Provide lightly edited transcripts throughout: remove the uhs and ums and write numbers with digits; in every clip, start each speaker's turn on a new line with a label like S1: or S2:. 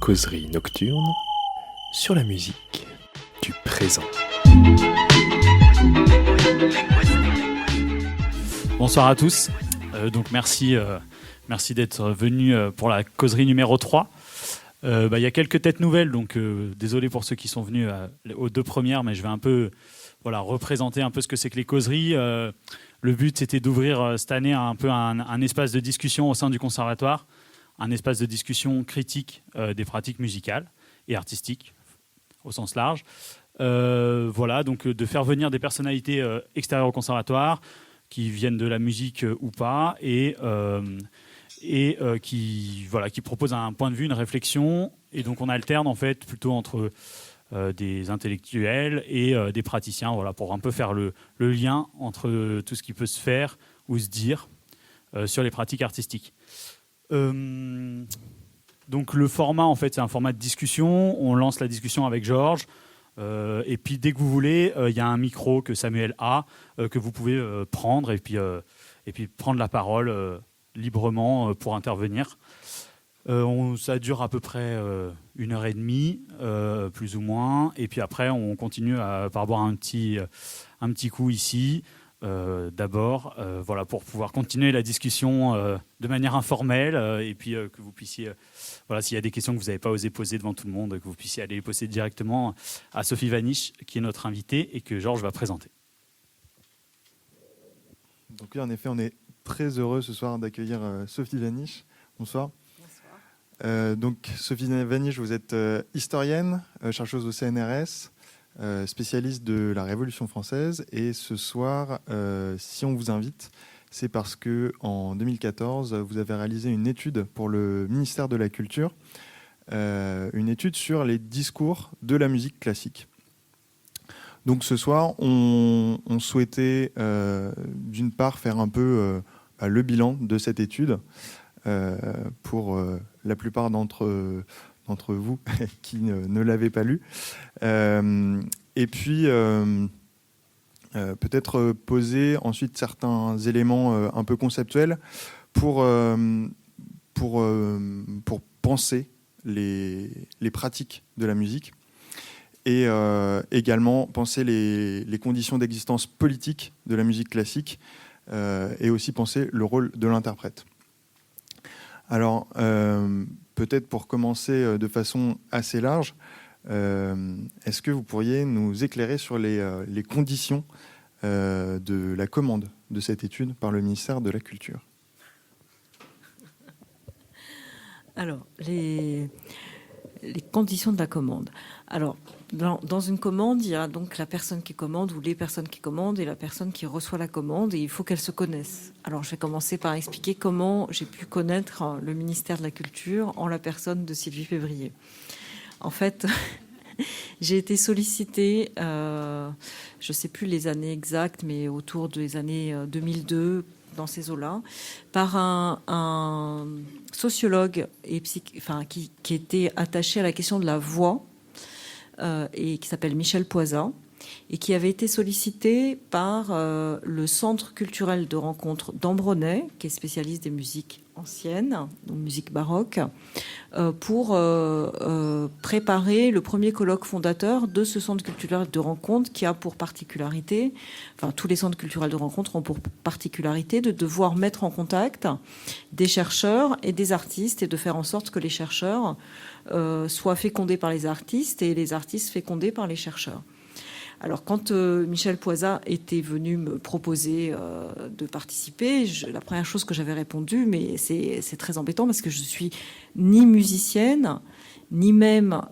S1: Causerie nocturne sur la musique du présent.
S2: Bonsoir à tous. Donc merci d'être venus pour la causerie numéro 3. Il y a quelques têtes nouvelles, donc désolé pour ceux qui sont venus aux deux premières, mais je vais un peu représenter un peu ce que c'est que les causeries. Le but, c'était d'ouvrir cette année un espace de discussion au sein du conservatoire, un espace de discussion critique des pratiques musicales et artistiques au sens large. Donc de faire venir des personnalités extérieures au conservatoire, qui viennent de la musique ou pas, et qui proposent un point de vue, une réflexion. Et donc on alterne en fait plutôt entre des intellectuels et des praticiens, pour un peu faire le lien entre tout ce qui peut se faire ou se dire sur les pratiques artistiques. Donc le format, en fait, c'est un format de discussion. On lance la discussion avec Georges. Et puis dès que vous voulez, il y a un micro que Samuel a, que vous pouvez prendre et puis prendre la parole librement pour intervenir. Ça dure à peu près 1h30, plus ou moins. Et puis après, on continue par boire un petit coup ici. D'abord, pour pouvoir continuer la discussion de manière informelle et puis que vous puissiez, s'il y a des questions que vous n'avez pas osé poser devant tout le monde, que vous puissiez aller les poser directement à Sophie Vanish, qui est notre invitée et que Georges va présenter.
S3: Donc oui, en effet, on est très heureux ce soir d'accueillir Sophie Vanish. Bonsoir. Bonsoir. Donc Sophie Vanish, vous êtes historienne, chercheuse au CNRS, spécialiste de la Révolution française, et ce soir, si on vous invite, c'est parce que en 2014, vous avez réalisé une étude pour le ministère de la Culture, une étude sur les discours de la musique classique. Donc ce soir, on souhaitait d'une part faire un peu le bilan de cette étude pour la plupart d'entre vous qui ne l'avaient pas lu. Et puis, peut-être poser ensuite certains éléments un peu conceptuels pour penser les pratiques de la musique et également penser les conditions d'existence politique de la musique classique et aussi penser le rôle de l'interprète. Alors, peut-être pour commencer de façon assez large, est-ce que vous pourriez nous éclairer sur les conditions de la commande de cette étude par le ministère de la Culture ?
S4: Alors, les conditions de la commande. Alors, dans une commande, il y a donc la personne qui commande ou les personnes qui commandent et la personne qui reçoit la commande, et il faut qu'elles se connaissent. Alors, je vais commencer par expliquer comment j'ai pu connaître le ministère de la Culture en la personne de Sylvie Février. En fait, j'ai été sollicitée, je ne sais plus les années exactes, mais autour des années 2002, dans ces eaux-là, par un sociologue qui était attaché à la question de la voix et qui s'appelle Michel Poisat, et qui avait été sollicité par le Centre culturel de rencontre d'Ambronay, qui est spécialiste des musiques anciennes, donc musique baroque, pour préparer le premier colloque fondateur de ce centre culturel de rencontre qui a pour particularité, tous les centres culturels de rencontre ont pour particularité de devoir mettre en contact des chercheurs et des artistes et de faire en sorte que les chercheurs soient fécondés par les artistes et les artistes fécondés par les chercheurs. Alors, quand Michel Poisat était venu me proposer de participer, la première chose que j'avais répondu, mais c'est très embêtant parce que je suis ni musicienne, ni même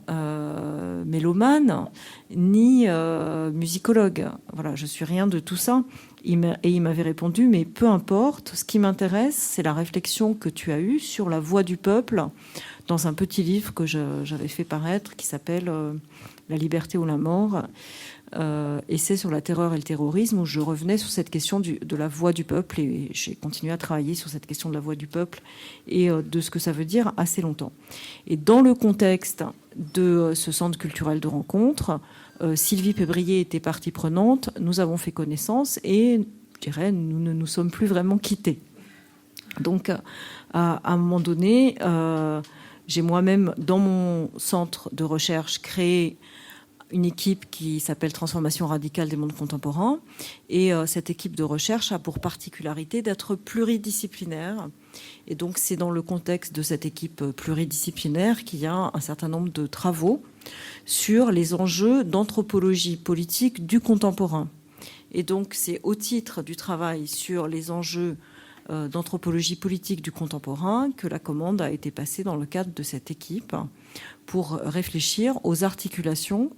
S4: mélomane, ni musicologue. Voilà, je suis rien de tout ça. Et il m'avait répondu, mais peu importe, ce qui m'intéresse, c'est la réflexion que tu as eue sur la voix du peuple dans un petit livre que j'avais fait paraître qui s'appelle La liberté ou la mort. Essai sur la terreur et le terrorisme, où je revenais sur cette question de la voix du peuple, et j'ai continué à travailler sur cette question de la voix du peuple et de ce que ça veut dire assez longtemps. Et dans le contexte de ce centre culturel de rencontre, Sylvie Février était partie prenante, nous avons fait connaissance et je dirais, nous ne nous sommes plus vraiment quittés. Donc, à un moment donné, j'ai moi-même, dans mon centre de recherche, créé une équipe qui s'appelle Transformation radicale des mondes contemporains. Et cette équipe de recherche a pour particularité d'être pluridisciplinaire. Et donc, c'est dans le contexte de cette équipe pluridisciplinaire qu'il y a un certain nombre de travaux sur les enjeux d'anthropologie politique du contemporain. Et donc, c'est au titre du travail sur les enjeux d'anthropologie politique du contemporain que la commande a été passée dans le cadre de cette équipe pour réfléchir aux articulations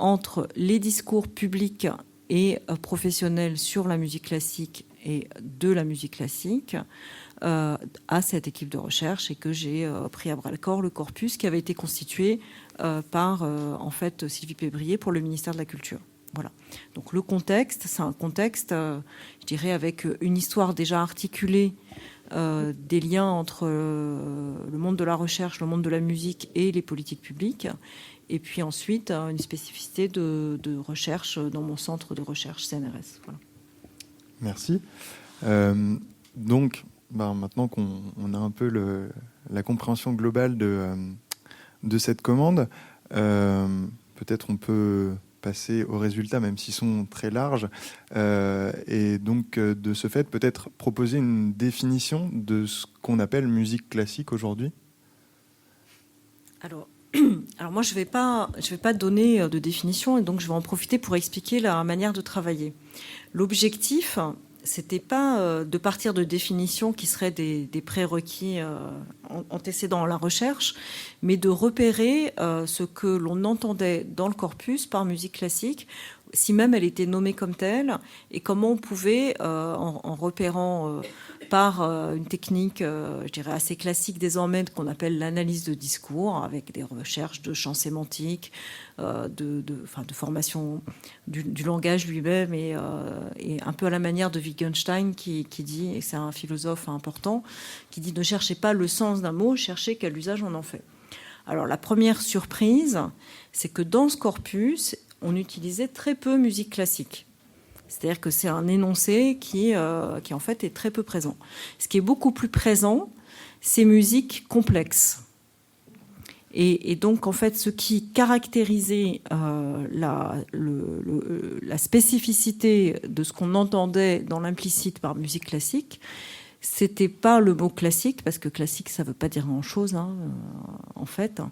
S4: entre les discours publics et professionnels sur la musique classique et de la musique classique à cette équipe de recherche, et que j'ai pris à bras-le-corps le corpus qui avait été constitué par en fait Sylvie Pébrier pour le ministère de la Culture. Voilà. Donc le contexte, c'est un contexte, je dirais, avec une histoire déjà articulée des liens entre le monde de la recherche, le monde de la musique et les politiques publiques. Et puis ensuite, une spécificité de recherche dans mon centre de recherche CNRS. Voilà.
S3: Merci. Donc, maintenant qu'on a un peu la compréhension globale de cette commande, peut-être on peut passer aux résultats, même s'ils sont très larges. Et donc, de ce fait, peut-être proposer une définition de ce qu'on appelle musique classique aujourd'hui.
S4: Alors moi, je vais pas donner de définition, et donc je vais en profiter pour expliquer la manière de travailler. L'objectif, c'était pas de partir de définitions qui seraient des prérequis antécédents à la recherche, mais de repérer ce que l'on entendait dans le corpus par musique classique, si même elle était nommée comme telle, et comment on pouvait, en repérant par une technique, je dirais, assez classique désormais, qu'on appelle l'analyse de discours, avec des recherches de champs sémantiques, de formation du langage lui-même, et un peu à la manière de Wittgenstein qui dit, et c'est un philosophe important, qui dit: ne cherchez pas le sens d'un mot, cherchez quel usage on en fait. Alors la première surprise, c'est que dans ce corpus, on utilisait très peu musique classique. C'est-à-dire que c'est un énoncé qui en fait est très peu présent. Ce qui est beaucoup plus présent, c'est musique complexe. Et donc, en fait, ce qui caractérisait la spécificité de ce qu'on entendait dans l'implicite par musique classique, c'était pas le mot classique, parce que classique, ça veut pas dire grand-chose, en fait.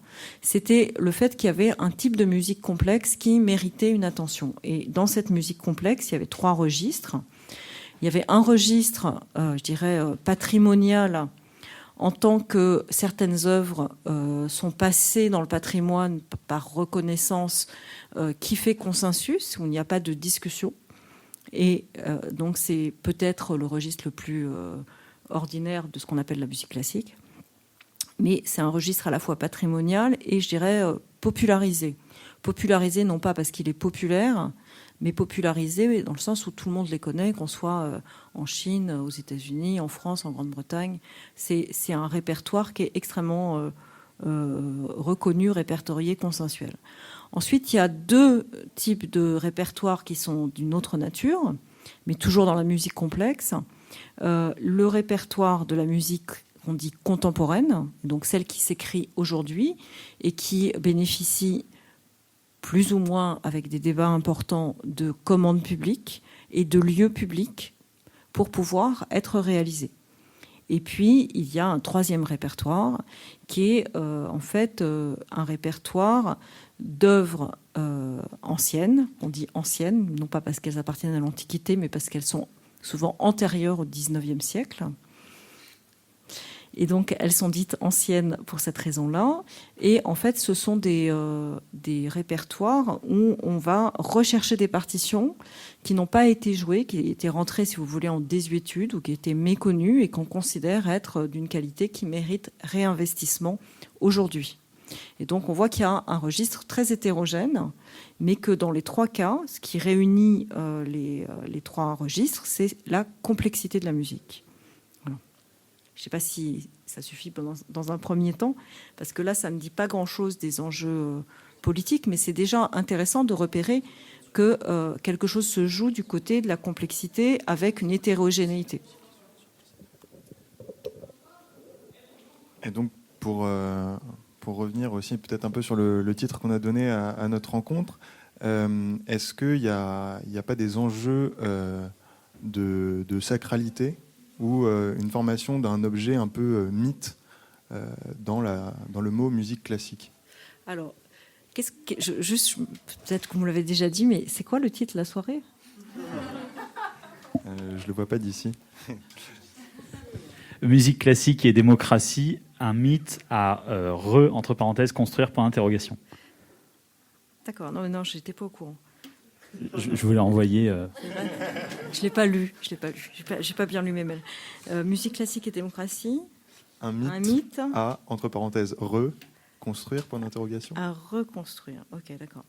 S4: C'était le fait qu'il y avait un type de musique complexe qui méritait une attention. Et dans cette musique complexe, il y avait 3 registres. Il y avait un registre, je dirais, patrimonial, en tant que certaines œuvres sont passées dans le patrimoine par reconnaissance, qui fait consensus, où il n'y a pas de discussion. Et donc, c'est peut-être le registre le plus ordinaire de ce qu'on appelle la musique classique. Mais c'est un registre à la fois patrimonial et, je dirais, popularisé. Popularisé non pas parce qu'il est populaire, mais popularisé dans le sens où tout le monde les connaît, qu'on soit en Chine, aux États-Unis, en France, en Grande-Bretagne. C'est un répertoire qui est extrêmement reconnu, répertorié, consensuel. Ensuite, il y a 2 types de répertoires qui sont d'une autre nature, mais toujours dans la musique complexe. Le répertoire de la musique qu'on dit contemporaine, donc celle qui s'écrit aujourd'hui et qui bénéficie plus ou moins, avec des débats importants, de commandes publiques et de lieux publics pour pouvoir être réalisés. Et puis, il y a un 3e répertoire qui est en fait un répertoire d'œuvres anciennes. On dit anciennes, non pas parce qu'elles appartiennent à l'Antiquité, mais parce qu'elles sont souvent antérieures au XIXe siècle. Et donc, elles sont dites anciennes pour cette raison-là. Et en fait, ce sont des répertoires où on va rechercher des partitions qui n'ont pas été jouées, qui étaient rentrées, si vous voulez, en désuétude, ou qui étaient méconnues et qu'on considère être d'une qualité qui mérite réinvestissement aujourd'hui. Et donc, on voit qu'il y a un registre très hétérogène, mais que dans les 3 cas, ce qui réunit les 3 registres, c'est la complexité de la musique. Voilà. Je ne sais pas si ça suffit dans un premier temps, parce que là, ça ne dit pas grand-chose des enjeux politiques, mais c'est déjà intéressant de repérer que quelque chose se joue du côté de la complexité avec une hétérogénéité.
S3: Et donc, pour revenir aussi peut-être un peu sur le titre qu'on a donné à notre rencontre, est-ce qu'il n'y a pas des enjeux de sacralité ou une formation d'un objet un peu mythe dans le mot musique classique?
S4: Alors, juste, peut-être que vous me l'avez déjà dit, mais c'est quoi le titre de la soirée?
S3: Je le vois pas d'ici.
S2: Musique classique et démocratie, un mythe à entre parenthèses, construire, point d'interrogation.
S4: D'accord, non, je n'étais pas au courant.
S2: Je vous l'ai envoyé.
S4: Je ne l'ai pas lu. J'ai pas bien lu mes mails. Musique classique et démocratie.
S3: Un mythe à, entre parenthèses, reconstruire, point d'interrogation.
S4: À reconstruire, ok, d'accord.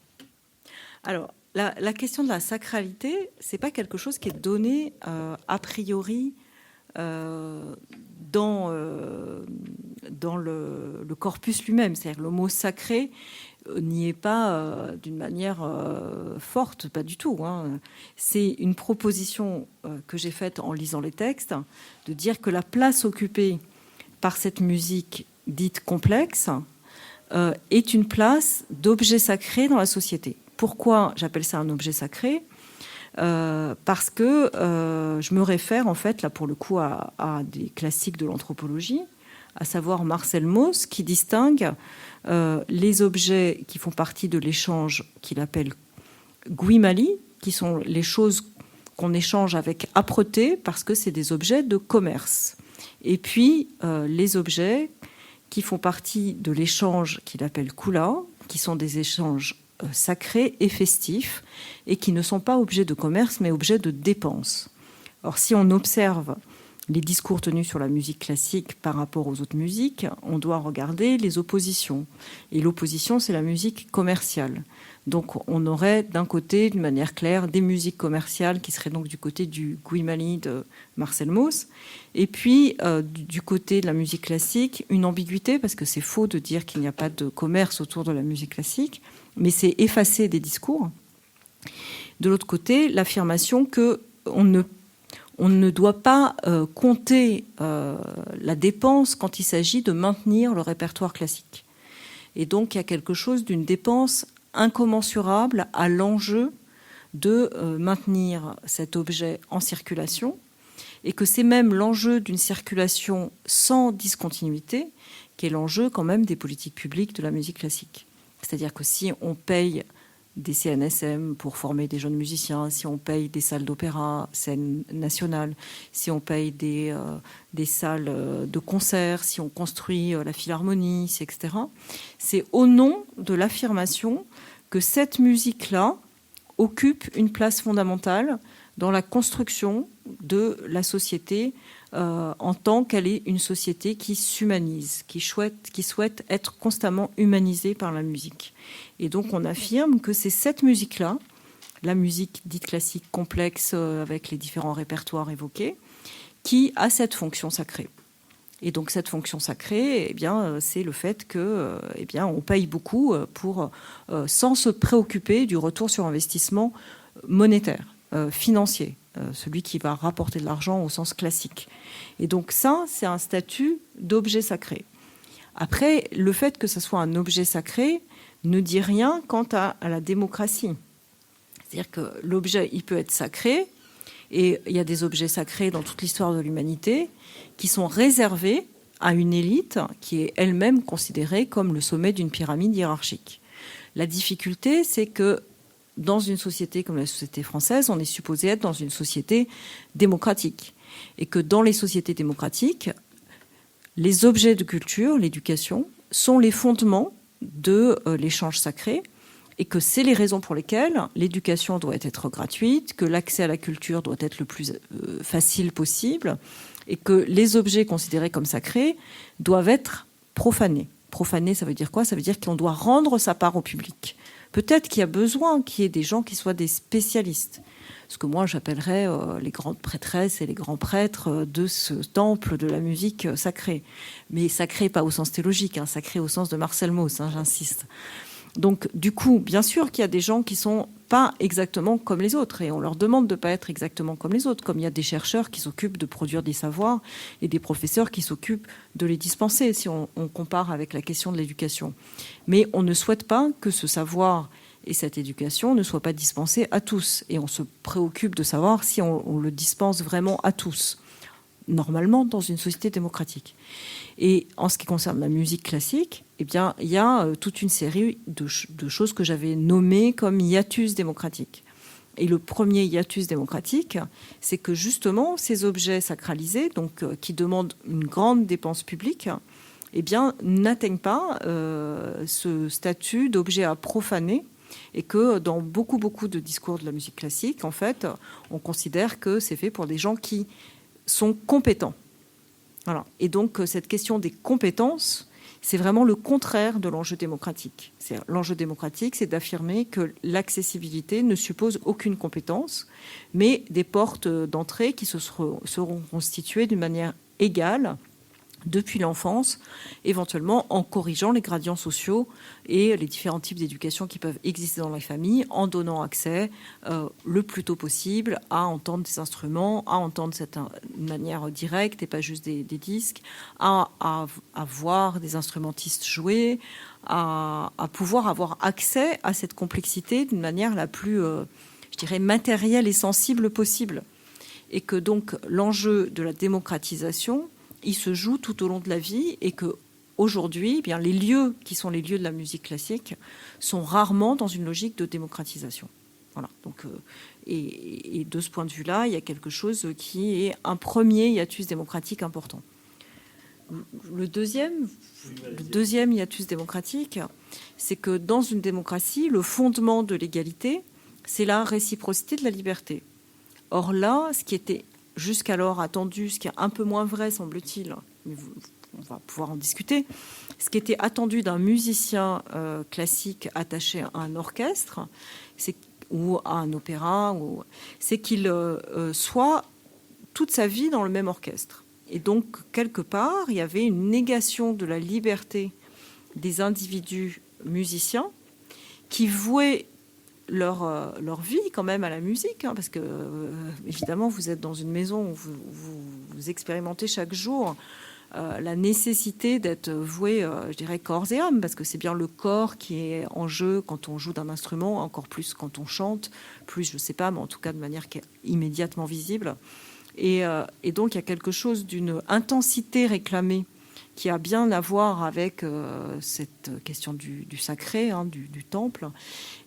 S4: Alors, la question de la sacralité, c'est pas quelque chose qui est donné a priori dans le corpus lui-même. C'est-à-dire que le mot sacré n'y est pas d'une manière forte, pas du tout. Hein. C'est une proposition que j'ai faite en lisant les textes, de dire que la place occupée par cette musique dite complexe est une place d'objet sacré dans la société. Pourquoi j'appelle ça un objet sacré ? Parce que je me réfère en fait là pour le coup à des classiques de l'anthropologie, à savoir Marcel Mauss, qui distingue les objets qui font partie de l'échange qu'il appelle guimali, qui sont les choses qu'on échange avec âpreté parce que c'est des objets de commerce. Et puis les objets qui font partie de l'échange qu'il appelle kula, qui sont des échanges sacrés et festifs, et qui ne sont pas objets de commerce, mais objets de dépenses. Or, si on observe les discours tenus sur la musique classique par rapport aux autres musiques, on doit regarder les oppositions. Et l'opposition, c'est la musique commerciale. Donc, on aurait d'un côté, d'une manière claire, des musiques commerciales qui seraient donc du côté du guimali de Marcel Mauss, et puis du côté de la musique classique, une ambiguïté, parce que c'est faux de dire qu'il n'y a pas de commerce autour de la musique classique, mais c'est effacer des discours. De l'autre côté, l'affirmation qu'on ne doit pas compter la dépense quand il s'agit de maintenir le répertoire classique. Et donc, il y a quelque chose d'une dépense incommensurable à l'enjeu de maintenir cet objet en circulation, et que c'est même l'enjeu d'une circulation sans discontinuité qui est l'enjeu quand même des politiques publiques de la musique classique. C'est-à-dire que si on paye des CNSM pour former des jeunes musiciens, si on paye des salles d'opéra, scène nationale, si on paye des salles de concert, si on construit la philharmonie, etc. C'est au nom de l'affirmation que cette musique-là occupe une place fondamentale dans la construction de la société en tant qu'elle est une société qui s'humanise, qui souhaite être constamment humanisée par la musique. Et donc on affirme que c'est cette musique-là, la musique dite classique complexe avec les différents répertoires évoqués, qui a cette fonction sacrée. Et donc cette fonction sacrée, eh bien, c'est le fait que, eh bien, on paye beaucoup sans se préoccuper du retour sur investissement monétaire, financier, celui qui va rapporter de l'argent au sens classique. Et donc ça, c'est un statut d'objet sacré. Après, le fait que ce soit un objet sacré ne dit rien quant à la démocratie. C'est-à-dire que l'objet, il peut être sacré, et il y a des objets sacrés dans toute l'histoire de l'humanité qui sont réservés à une élite qui est elle-même considérée comme le sommet d'une pyramide hiérarchique. La difficulté, c'est que dans une société comme la société française, on est supposé être dans une société démocratique. Et que dans les sociétés démocratiques, les objets de culture, l'éducation, sont les fondements de l'échange sacré, et que c'est les raisons pour lesquelles l'éducation doit être gratuite, que l'accès à la culture doit être le plus facile possible, et que les objets considérés comme sacrés doivent être profanés. Profaner, ça veut dire quoi ? Ça veut dire qu'on doit rendre sa part au public. Peut-être qu'il y a besoin qu'il y ait des gens qui soient des spécialistes. Ce que moi, j'appellerais les grandes prêtresses et les grands prêtres de ce temple de la musique sacrée. Mais sacré, pas au sens théologique, hein, sacré au sens de Marcel Mauss, hein, j'insiste. Donc, du coup, bien sûr qu'il y a des gens qui sont pas exactement comme les autres et on leur demande de ne pas être exactement comme les autres, comme il y a des chercheurs qui s'occupent de produire des savoirs et des professeurs qui s'occupent de les dispenser, si on compare avec la question de l'éducation. Mais on ne souhaite pas que ce savoir et cette éducation ne soient pas dispensés à tous. Et on se préoccupe de savoir si on le dispense vraiment à tous, normalement dans une société démocratique. Et en ce qui concerne la musique classique, eh bien, il y a toute une série de choses que j'avais nommées comme hiatus démocratiques. Et le premier hiatus démocratique, c'est que justement, ces objets sacralisés, donc, qui demandent une grande dépense publique, eh bien, n'atteignent pas ce statut d'objet à profaner, et que dans beaucoup de discours de la musique classique, en fait, on considère que c'est fait pour des gens qui sont compétents. Voilà. Et donc, cette question des compétences, c'est vraiment le contraire de l'enjeu démocratique. L'enjeu démocratique, c'est d'affirmer que l'accessibilité ne suppose aucune compétence, mais des portes d'entrée qui seront constituées d'une manière égale depuis l'enfance, éventuellement en corrigeant les gradients sociaux et les différents types d'éducation qui peuvent exister dans la famille, en donnant accès le plus tôt possible à entendre des instruments, à entendre cette manière directe et pas juste des disques, à voir des instrumentistes jouer, à pouvoir avoir accès à cette complexité d'une manière la plus, je dirais, matérielle et sensible possible. Et que donc l'enjeu de la démocratisation, il se joue tout au long de la vie et que aujourd'hui, eh bien, les lieux qui sont les lieux de la musique classique sont rarement dans une logique de démocratisation. Voilà. Donc, et de ce point de vue-là, il y a quelque chose qui est un premier hiatus démocratique important. Le deuxième hiatus démocratique, c'est que dans une démocratie, le fondement de l'égalité, c'est la réciprocité de la liberté. Or là, ce qui était jusqu'alors attendu, ce qui est un peu moins vrai, semble-t-il, mais on va pouvoir en discuter, ce qui était attendu d'un musicien classique attaché à un orchestre ou à un opéra, c'est qu'il soit toute sa vie dans le même orchestre. Et donc, quelque part, il y avait une négation de la liberté des individus musiciens qui vouaient leur vie quand même à la musique, parce que évidemment vous êtes dans une maison où vous expérimentez chaque jour la nécessité d'être voué, je dirais, corps et âme, parce que c'est bien le corps qui est en jeu quand on joue d'un instrument, encore plus quand on chante, plus je ne sais pas, mais en tout cas de manière qui est immédiatement visible. Et donc il y a quelque chose d'une intensité réclamée qui a bien à voir avec cette question du sacré, du temple.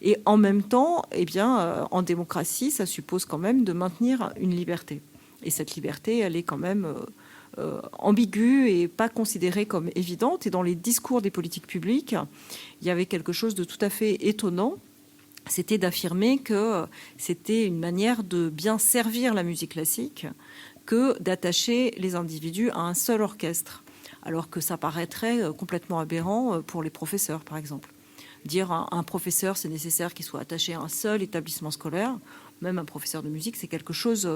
S4: Et en même temps, eh bien, en démocratie, ça suppose quand même de maintenir une liberté. Et cette liberté, elle est quand même ambiguë et pas considérée comme évidente. Et dans les discours des politiques publiques, il y avait quelque chose de tout à fait étonnant. C'était d'affirmer que c'était une manière de bien servir la musique classique que d'attacher les individus à un seul orchestre. Alors que ça paraîtrait complètement aberrant pour les professeurs, par exemple. Dire à un professeur, c'est nécessaire qu'il soit attaché à un seul établissement scolaire, même un professeur de musique, c'est quelque chose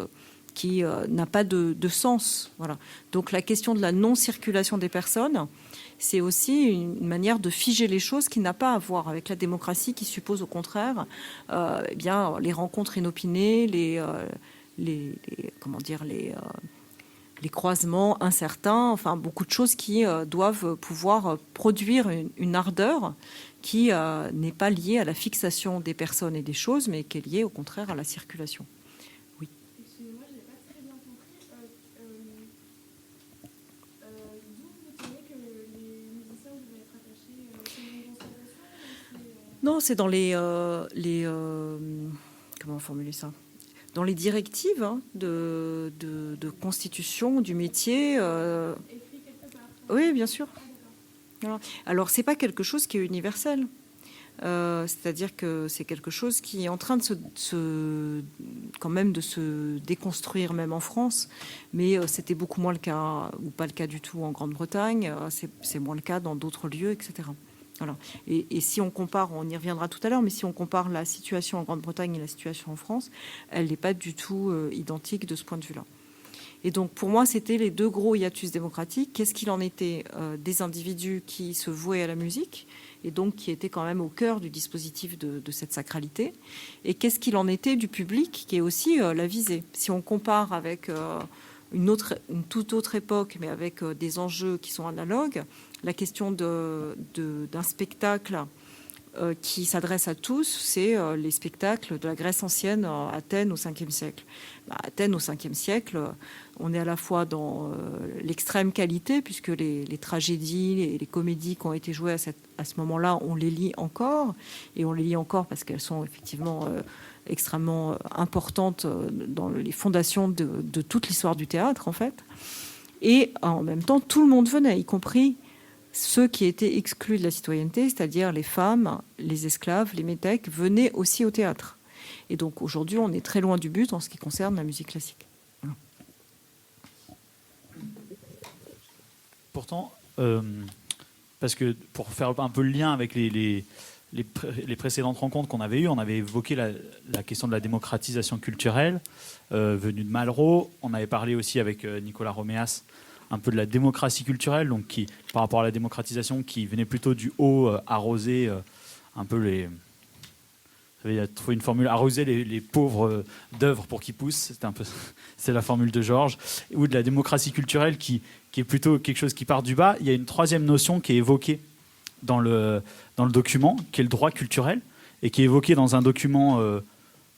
S4: qui n'a pas de sens. Voilà. Donc la question de la non-circulation des personnes, c'est aussi une manière de figer les choses qui n'a pas à voir avec la démocratie, qui suppose au contraire eh bien, les rencontres inopinées, les croisements incertains, enfin beaucoup de choses qui doivent pouvoir produire une ardeur qui n'est pas liée à la fixation des personnes et des choses, mais qui est liée au contraire à la circulation. Oui.
S5: Excusez-moi, je n'ai pas très bien compris. D'où vous tenez que les musiciens devaient être attachés selon une constatation ?
S4: Non, c'est dans les comment formuler ça ? Dans les directives de constitution du métier.
S5: Écrit quelque part.
S4: Oui, bien sûr. Alors, c'est pas quelque chose qui est universel. C'est-à-dire que c'est quelque chose qui est en train de quand même de se déconstruire, même en France. Mais c'était beaucoup moins le cas, ou pas le cas du tout en Grande-Bretagne. C'est moins le cas dans d'autres lieux, etc. Voilà. Et si on compare, on y reviendra tout à l'heure, mais si on compare la situation en Grande-Bretagne et la situation en France, elle n'est pas du tout identique de ce point de vue-là. Et donc, pour moi, c'était les deux gros hiatus démocratiques. Qu'est-ce qu'il en était des individus qui se vouaient à la musique et donc qui étaient quand même au cœur du dispositif de cette sacralité, et qu'est-ce qu'il en était du public, qui est aussi la visée. Si on compare avec une toute autre époque, mais avec des enjeux qui sont analogues, la question d'un spectacle qui s'adresse à tous, c'est les spectacles de la Grèce ancienne, Athènes au 5e siècle. Athènes au 5e siècle, on est à la fois dans l'extrême qualité, puisque les tragédies et les comédies qui ont été jouées à ce moment-là, on les lit encore, et on les lit encore parce qu'elles sont effectivement extrêmement importantes dans les fondations de toute l'histoire du théâtre, en fait. Et en même temps, tout le monde venait, y compris ceux qui étaient exclus de la citoyenneté, c'est-à-dire les femmes, les esclaves, les métèques, venaient aussi au théâtre. Et donc aujourd'hui, on est très loin du but en ce qui concerne la musique classique.
S2: Pourtant, parce que pour faire un peu le lien avec les précédentes rencontres qu'on avait eues, on avait évoqué la question de la démocratisation culturelle venue de Malraux. On avait parlé aussi avec Nicolas Roméas un peu de la démocratie culturelle, donc qui, par rapport à la démocratisation, qui venait plutôt du haut, arroser un peu les... Il y a trouvé une formule, arroser les pauvres d'œuvres pour qu'ils poussent, c'est la formule de Georges, ou de la démocratie culturelle qui est plutôt quelque chose qui part du bas. Il y a une troisième notion qui est évoquée dans le document, qui est le droit culturel, et qui est évoqué dans un document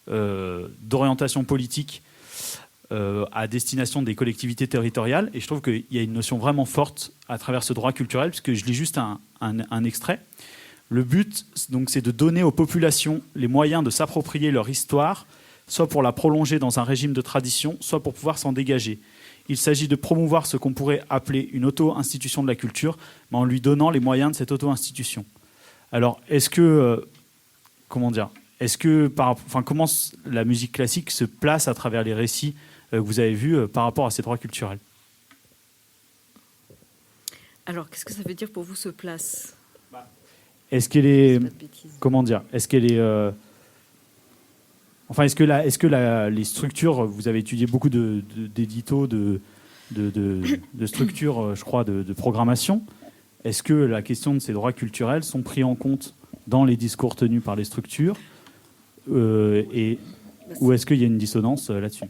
S2: d'orientation politique à destination des collectivités territoriales. Et je trouve qu'il y a une notion vraiment forte à travers ce droit culturel, puisque je lis juste un extrait. Le but, donc, c'est de donner aux populations les moyens de s'approprier leur histoire, soit pour la prolonger dans un régime de tradition, soit pour pouvoir s'en dégager. Il s'agit de promouvoir ce qu'on pourrait appeler une auto-institution de la culture, mais en lui donnant les moyens de cette auto-institution. Alors, comment la musique classique se place à travers les récits que vous avez vus par rapport à ces droits culturels?
S4: Alors, qu'est-ce que ça veut dire pour vous, se place ?
S2: Est-ce qu'elle est... Comment dire ? Est-ce qu'elle est... Enfin, est-ce que les structures... Vous avez étudié beaucoup d'éditos, de structures, je crois, de programmation. Est-ce que la question de ces droits culturels sont pris en compte dans les discours tenus par les structures ou est-ce qu'il y a une dissonance là-dessus?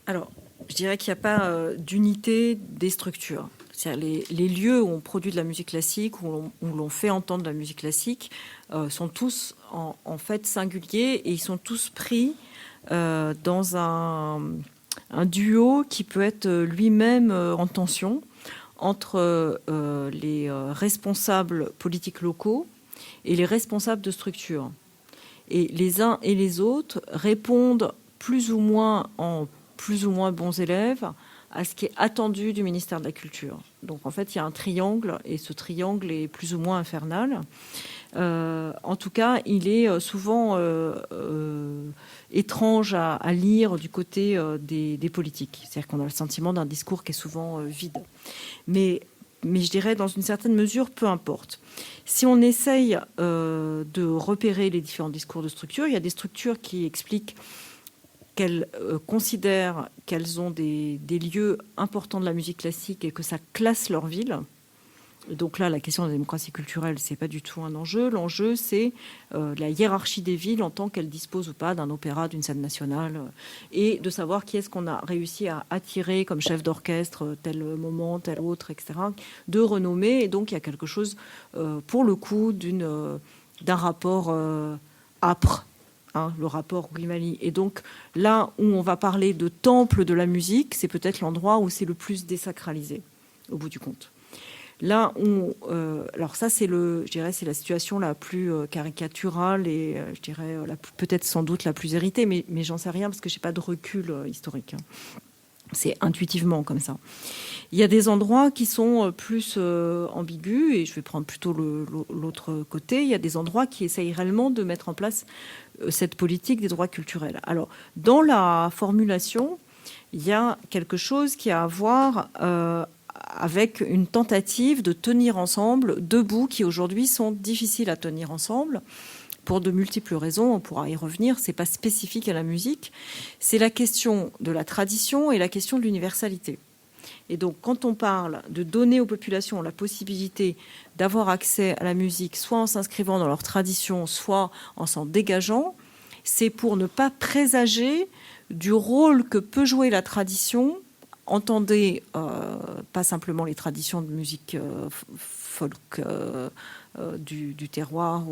S4: Alors, je dirais qu'il n'y a pas d'unité des structures. C'est-à-dire les lieux où on produit de la musique classique, où l'on fait entendre de la musique classique, sont tous en fait singuliers, et ils sont tous pris dans un duo qui peut être lui-même en tension entre les responsables politiques locaux et les responsables de structures. Et les uns et les autres répondent plus ou moins en plus ou moins bons élèves à ce qui est attendu du ministère de la Culture. Donc en fait, il y a un triangle, et ce triangle est plus ou moins infernal. En tout cas, il est souvent étrange à lire du côté des politiques. C'est-à-dire qu'on a le sentiment d'un discours qui est souvent vide. Mais je dirais, dans une certaine mesure, peu importe. Si on essaye de repérer les différents discours de structure, il y a des structures qui expliquent qu'elles considèrent qu'elles ont des lieux importants de la musique classique et que ça classe leur ville. Et donc là, la question de la démocratie culturelle, c'est pas du tout un enjeu. L'enjeu, c'est la hiérarchie des villes en tant qu'elles disposent ou pas d'un opéra, d'une scène nationale, et de savoir qui est-ce qu'on a réussi à attirer comme chef d'orchestre, tel moment, tel autre, etc., de renommée. Et donc, il y a quelque chose, pour le coup, d'un rapport âpre. Le rapport Grimali. Et donc, là où on va parler de temple de la musique, c'est peut-être l'endroit où c'est le plus désacralisé, au bout du compte. Là où... alors ça, c'est la situation la plus caricaturale et, je dirais, peut-être sans doute la plus héritée, mais j'en sais rien parce que je n'ai pas de recul historique. C'est intuitivement comme ça. Il y a des endroits qui sont plus ambigus, et je vais prendre plutôt l'autre côté. Il y a des endroits qui essayent réellement de mettre en place cette politique des droits culturels. Alors, dans la formulation, il y a quelque chose qui a à voir avec une tentative de tenir ensemble deux bouts qui aujourd'hui sont difficiles à tenir ensemble, pour de multiples raisons, on pourra y revenir, c'est pas spécifique à la musique, c'est la question de la tradition et la question de l'universalité. Et donc, quand on parle de donner aux populations la possibilité d'avoir accès à la musique, soit en s'inscrivant dans leur tradition, soit en s'en dégageant, c'est pour ne pas présager du rôle que peut jouer la tradition. Entendez pas simplement les traditions de musique folk du terroir,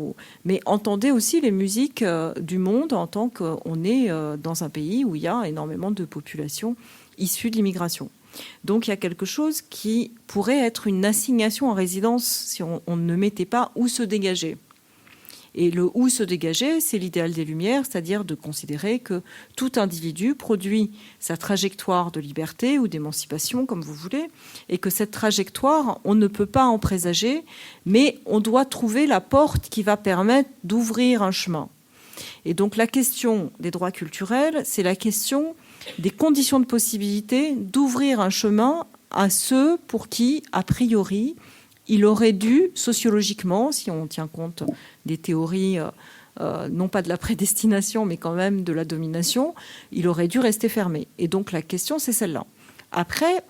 S4: mais entendez aussi les musiques du monde en tant qu'on est dans un pays où il y a énormément de populations issues de l'immigration. Donc il y a quelque chose qui pourrait être une assignation en résidence si on ne mettait pas où se dégager. Et le où se dégager, c'est l'idéal des Lumières, c'est-à-dire de considérer que tout individu produit sa trajectoire de liberté ou d'émancipation, comme vous voulez, et que cette trajectoire, on ne peut pas en présager, mais on doit trouver la porte qui va permettre d'ouvrir un chemin. Et donc la question des droits culturels, c'est la question des conditions de possibilité d'ouvrir un chemin à ceux pour qui, a priori, il aurait dû, sociologiquement, si on tient compte des théories, non pas de la prédestination, mais quand même de la domination, il aurait dû rester fermé. Et donc la question, c'est celle-là. Après,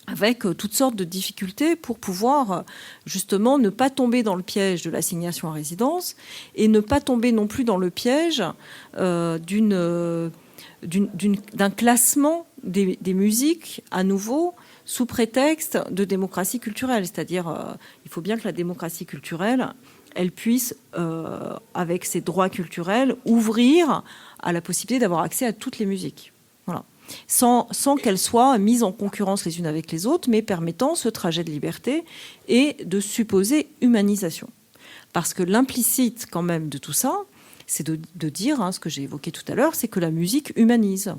S4: avec toutes sortes de difficultés pour pouvoir justement ne pas tomber dans le piège de l'assignation à résidence et ne pas tomber non plus dans le piège d'un classement des musiques à nouveau sous prétexte de démocratie culturelle. C'est-à-dire, il faut bien que la démocratie culturelle, elle puisse, avec ses droits culturels, ouvrir à la possibilité d'avoir accès à toutes les musiques. Voilà. Sans qu'elles soient mises en concurrence les unes avec les autres, mais permettant ce trajet de liberté et de supposer humanisation. Parce que l'implicite quand même de tout ça, c'est de dire, ce que j'ai évoqué tout à l'heure, c'est que la musique humanise.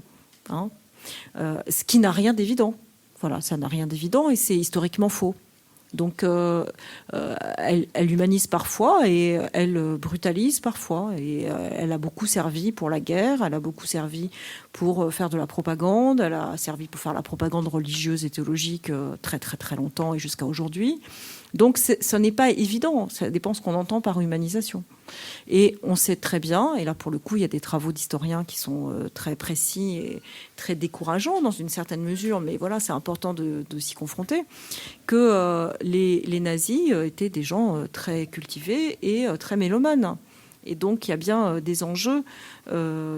S4: Ce qui n'a rien d'évident. Voilà, ça n'a rien d'évident et c'est historiquement faux. Donc, elle humanise parfois et elle brutalise parfois. Et elle a beaucoup servi pour la guerre, elle a beaucoup servi pour faire de la propagande, elle a servi pour faire la propagande religieuse et théologique très très très longtemps et jusqu'à aujourd'hui. Donc, ce n'est pas évident, ça dépend de ce qu'on entend par humanisation. Et on sait très bien, et là pour le coup il y a des travaux d'historiens qui sont très précis et très décourageants dans une certaine mesure, mais voilà, c'est important de s'y confronter, que les nazis étaient des gens très cultivés et très mélomanes. Et donc il y a bien des enjeux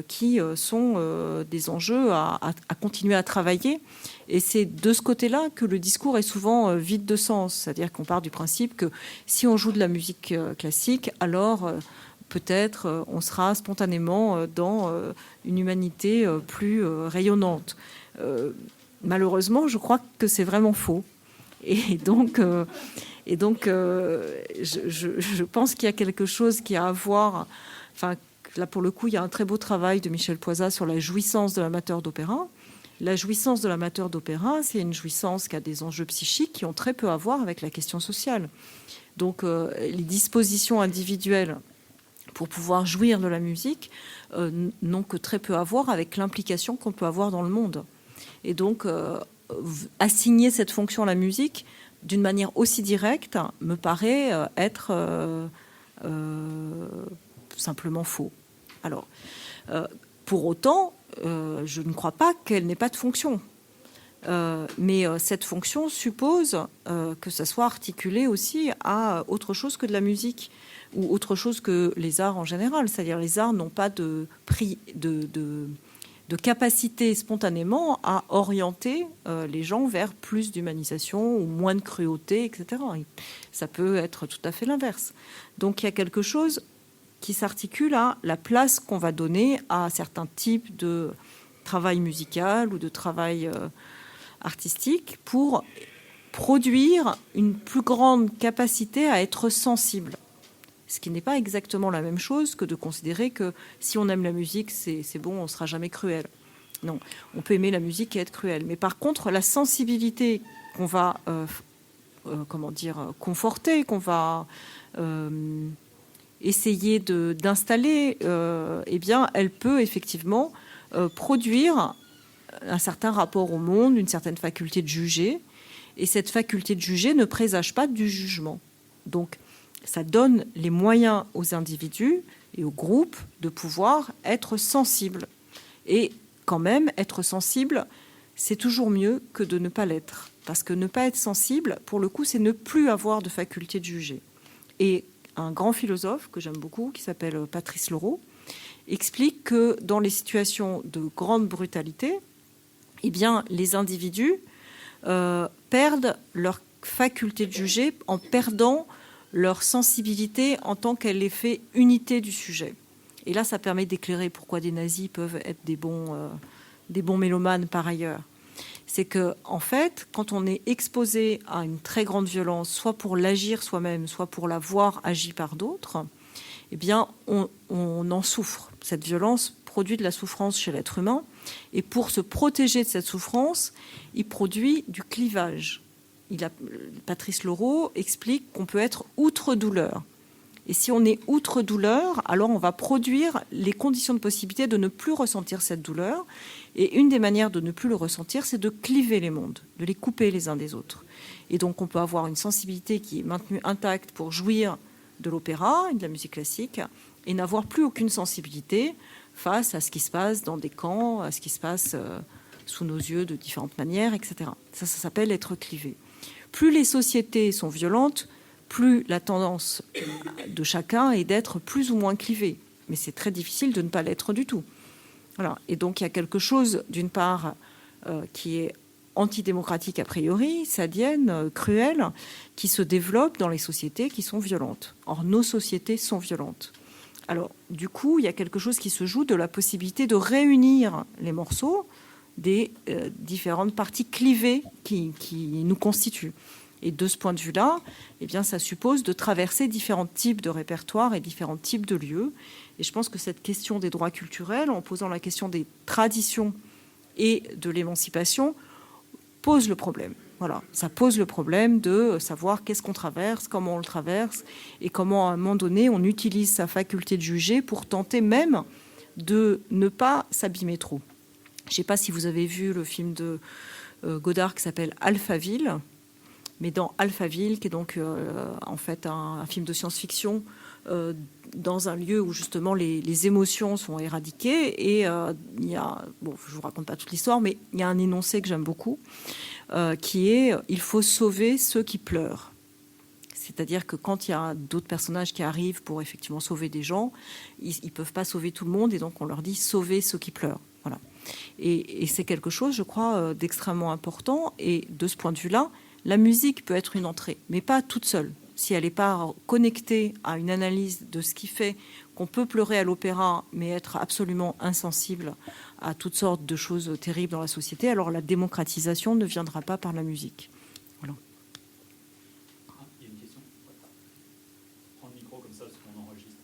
S4: qui sont des enjeux à continuer à travailler. Et c'est de ce côté-là que le discours est souvent vide de sens. C'est-à-dire qu'on part du principe que si on joue de la musique classique, alors peut-être on sera spontanément dans une humanité plus rayonnante. Malheureusement, je crois que c'est vraiment faux. Et donc, je pense qu'il y a quelque chose qui a à voir. Enfin, là, pour le coup, il y a un très beau travail de Michel Poisat sur la jouissance de l'amateur d'opéra. La jouissance de l'amateur d'opéra, c'est une jouissance qui a des enjeux psychiques qui ont très peu à voir avec la question sociale. Donc, les dispositions individuelles pour pouvoir jouir de la musique n'ont que très peu à voir avec l'implication qu'on peut avoir dans le monde. Et donc, assigner cette fonction à la musique d'une manière aussi directe me paraît être simplement faux. Alors, pour autant, je ne crois pas qu'elle n'ait pas de fonction. Mais cette fonction suppose que ça soit articulé aussi à autre chose que de la musique ou autre chose que les arts en général. C'est-à-dire les arts n'ont pas de capacité spontanément à orienter les gens vers plus d'humanisation ou moins de cruauté, etc. Ça peut être tout à fait l'inverse. Donc il y a quelque chose qui s'articule à la place qu'on va donner à certains types de travail musical ou de travail artistique pour produire une plus grande capacité à être sensible. Ce qui n'est pas exactement la même chose que de considérer que si on aime la musique, c'est bon, on ne sera jamais cruel. Non, on peut aimer la musique et être cruel. Mais par contre, la sensibilité qu'on va conforter, qu'on va essayer d'installer, eh bien, elle peut effectivement produire un certain rapport au monde, une certaine faculté de juger. Et cette faculté de juger ne présage pas du jugement. Donc, ça donne les moyens aux individus et au groupe de pouvoir être sensible. Et quand même, être sensible, c'est toujours mieux que de ne pas l'être. Parce que ne pas être sensible, pour le coup, c'est ne plus avoir de faculté de juger. Et un grand philosophe que j'aime beaucoup, qui s'appelle Patrice Leraut, explique que dans les situations de grande brutalité, eh bien, les individus perdent leur faculté de juger en perdant leur sensibilité en tant qu'elle fait unité du sujet. Et là, ça permet d'éclairer pourquoi des nazis peuvent être des bons mélomanes par ailleurs. C'est que, en fait, quand on est exposé à une très grande violence, soit pour l'agir soi-même, soit pour la voir agie par d'autres, eh bien, on en souffre. Cette violence produit de la souffrance chez l'être humain. Et pour se protéger de cette souffrance, il produit du clivage. Patrice Leraut explique qu'on peut être outre-douleur. Et si on est outre-douleur, alors on va produire les conditions de possibilité de ne plus ressentir cette douleur. Et une des manières de ne plus le ressentir, c'est de cliver les mondes, de les couper les uns des autres. Et donc on peut avoir une sensibilité qui est maintenue intacte pour jouir de l'opéra et de la musique classique, et n'avoir plus aucune sensibilité face à ce qui se passe dans des camps, à ce qui se passe sous nos yeux de différentes manières, etc. Ça s'appelle être clivé. Plus les sociétés sont violentes, plus la tendance de chacun est d'être plus ou moins clivé. Mais c'est très difficile de ne pas l'être du tout. Voilà. Et donc il y a quelque chose, d'une part, qui est antidémocratique a priori, sadienne, cruelle, qui se développe dans les sociétés qui sont violentes. Or, nos sociétés sont violentes. Alors, du coup, il y a quelque chose qui se joue de la possibilité de réunir les morceaux des différentes parties clivées qui nous constituent. Et de ce point de vue-là, eh bien, ça suppose de traverser différents types de répertoires et différents types de lieux. Et je pense que cette question des droits culturels, en posant la question des traditions et de l'émancipation, pose le problème. Voilà, ça pose le problème de savoir qu'est-ce qu'on traverse, comment on le traverse, et comment à un moment donné on utilise sa faculté de juger pour tenter même de ne pas s'abîmer trop. Je ne sais pas si vous avez vu le film de Godard qui s'appelle Alphaville, mais dans Alphaville, qui est donc en fait un film de science-fiction dans un lieu où justement les émotions sont éradiquées, et il y a, bon, je vous raconte pas toute l'histoire, mais il y a un énoncé que j'aime beaucoup, qui est « il faut sauver ceux qui pleurent ». C'est-à-dire que quand il y a d'autres personnages qui arrivent pour effectivement sauver des gens, ils ne peuvent pas sauver tout le monde, et donc on leur dit « sauvez ceux qui pleurent ». Voilà. Et c'est quelque chose, je crois, d'extrêmement important, et de ce point de vue-là, la musique peut être une entrée, mais pas toute seule. Si elle n'est pas connectée à une analyse de ce qui fait qu'on peut pleurer à l'opéra, mais être absolument insensible à toutes sortes de choses terribles dans la société, alors la démocratisation ne viendra pas par la musique. Voilà.
S2: Il y a une question ? Prends le micro comme ça, parce qu'on enregistre.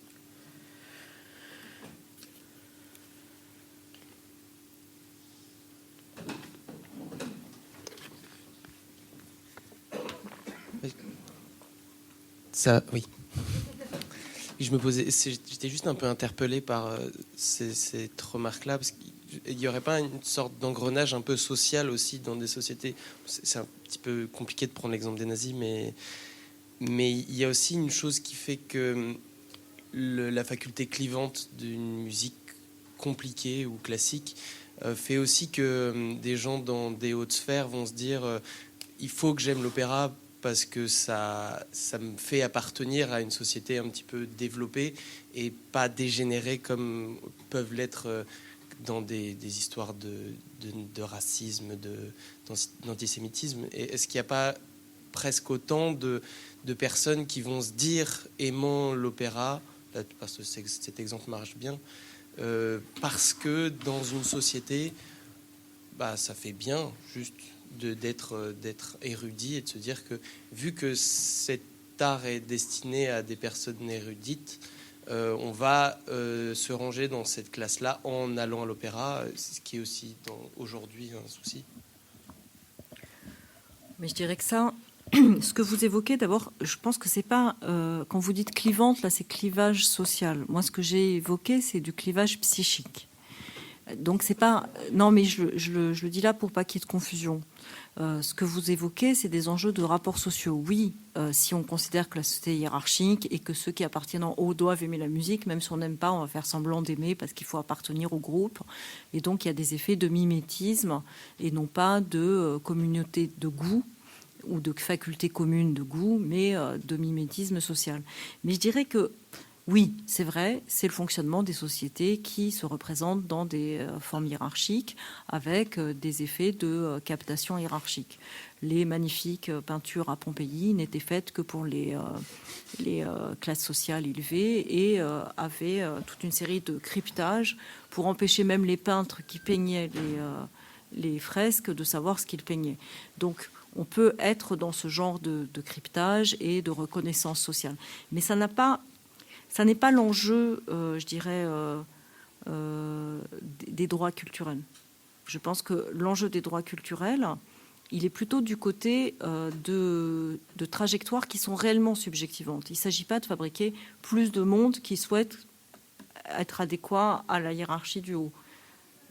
S6: Ça, oui. Je me posais, j'étais juste un peu interpellé par cette remarque-là, parce qu'il n'y aurait pas une sorte d'engrenage un peu social aussi dans des sociétés. C'est un petit peu compliqué de prendre l'exemple des nazis, mais il y a aussi une chose qui fait que la faculté clivante d'une musique compliquée ou classique fait aussi que des gens dans des hautes sphères vont se dire il faut que j'aime l'opéra parce que ça me fait appartenir à une société un petit peu développée et pas dégénérée comme peuvent l'être dans des histoires de racisme, d'antisémitisme. Et est-ce qu'il n'y a pas presque autant de personnes qui vont se dire aimant l'opéra, parce que cet exemple marche bien, parce que dans une société, ça fait bien juste d'être érudit et de se dire que vu que cet art est destiné à des personnes érudites, on va se ranger dans cette classe-là en allant à l'opéra, ce qui est aussi aujourd'hui un souci.
S4: Mais je dirais que ça, ce que vous évoquez, d'abord, je pense que c'est pas quand vous dites clivante, là, c'est clivage social. Moi, ce que j'ai évoqué, c'est du clivage psychique. Donc c'est pas... Non, mais je le dis là pour pas qu'il y ait de confusion. Ce que vous évoquez, c'est des enjeux de rapports sociaux. Oui, si on considère que la société est hiérarchique et que ceux qui appartiennent en haut doivent aimer la musique, même si on n'aime pas, on va faire semblant d'aimer parce qu'il faut appartenir au groupe. Et donc il y a des effets de mimétisme et non pas de communauté de goût ou de faculté commune de goût, mais de mimétisme social. Mais je dirais que oui, c'est vrai, c'est le fonctionnement des sociétés qui se représentent dans des formes hiérarchiques avec des effets de captation hiérarchique. Les magnifiques peintures à Pompéi n'étaient faites que pour les classes sociales élevées et avaient toute une série de cryptages pour empêcher même les peintres qui peignaient les fresques de savoir ce qu'ils peignaient. Donc, on peut être dans ce genre de cryptage et de reconnaissance sociale. Mais ça n'est pas l'enjeu, je dirais, des droits culturels. Je pense que l'enjeu des droits culturels, il est plutôt du côté de trajectoires qui sont réellement subjectivantes. Il ne s'agit pas de fabriquer plus de monde qui souhaite être adéquat à la hiérarchie du haut.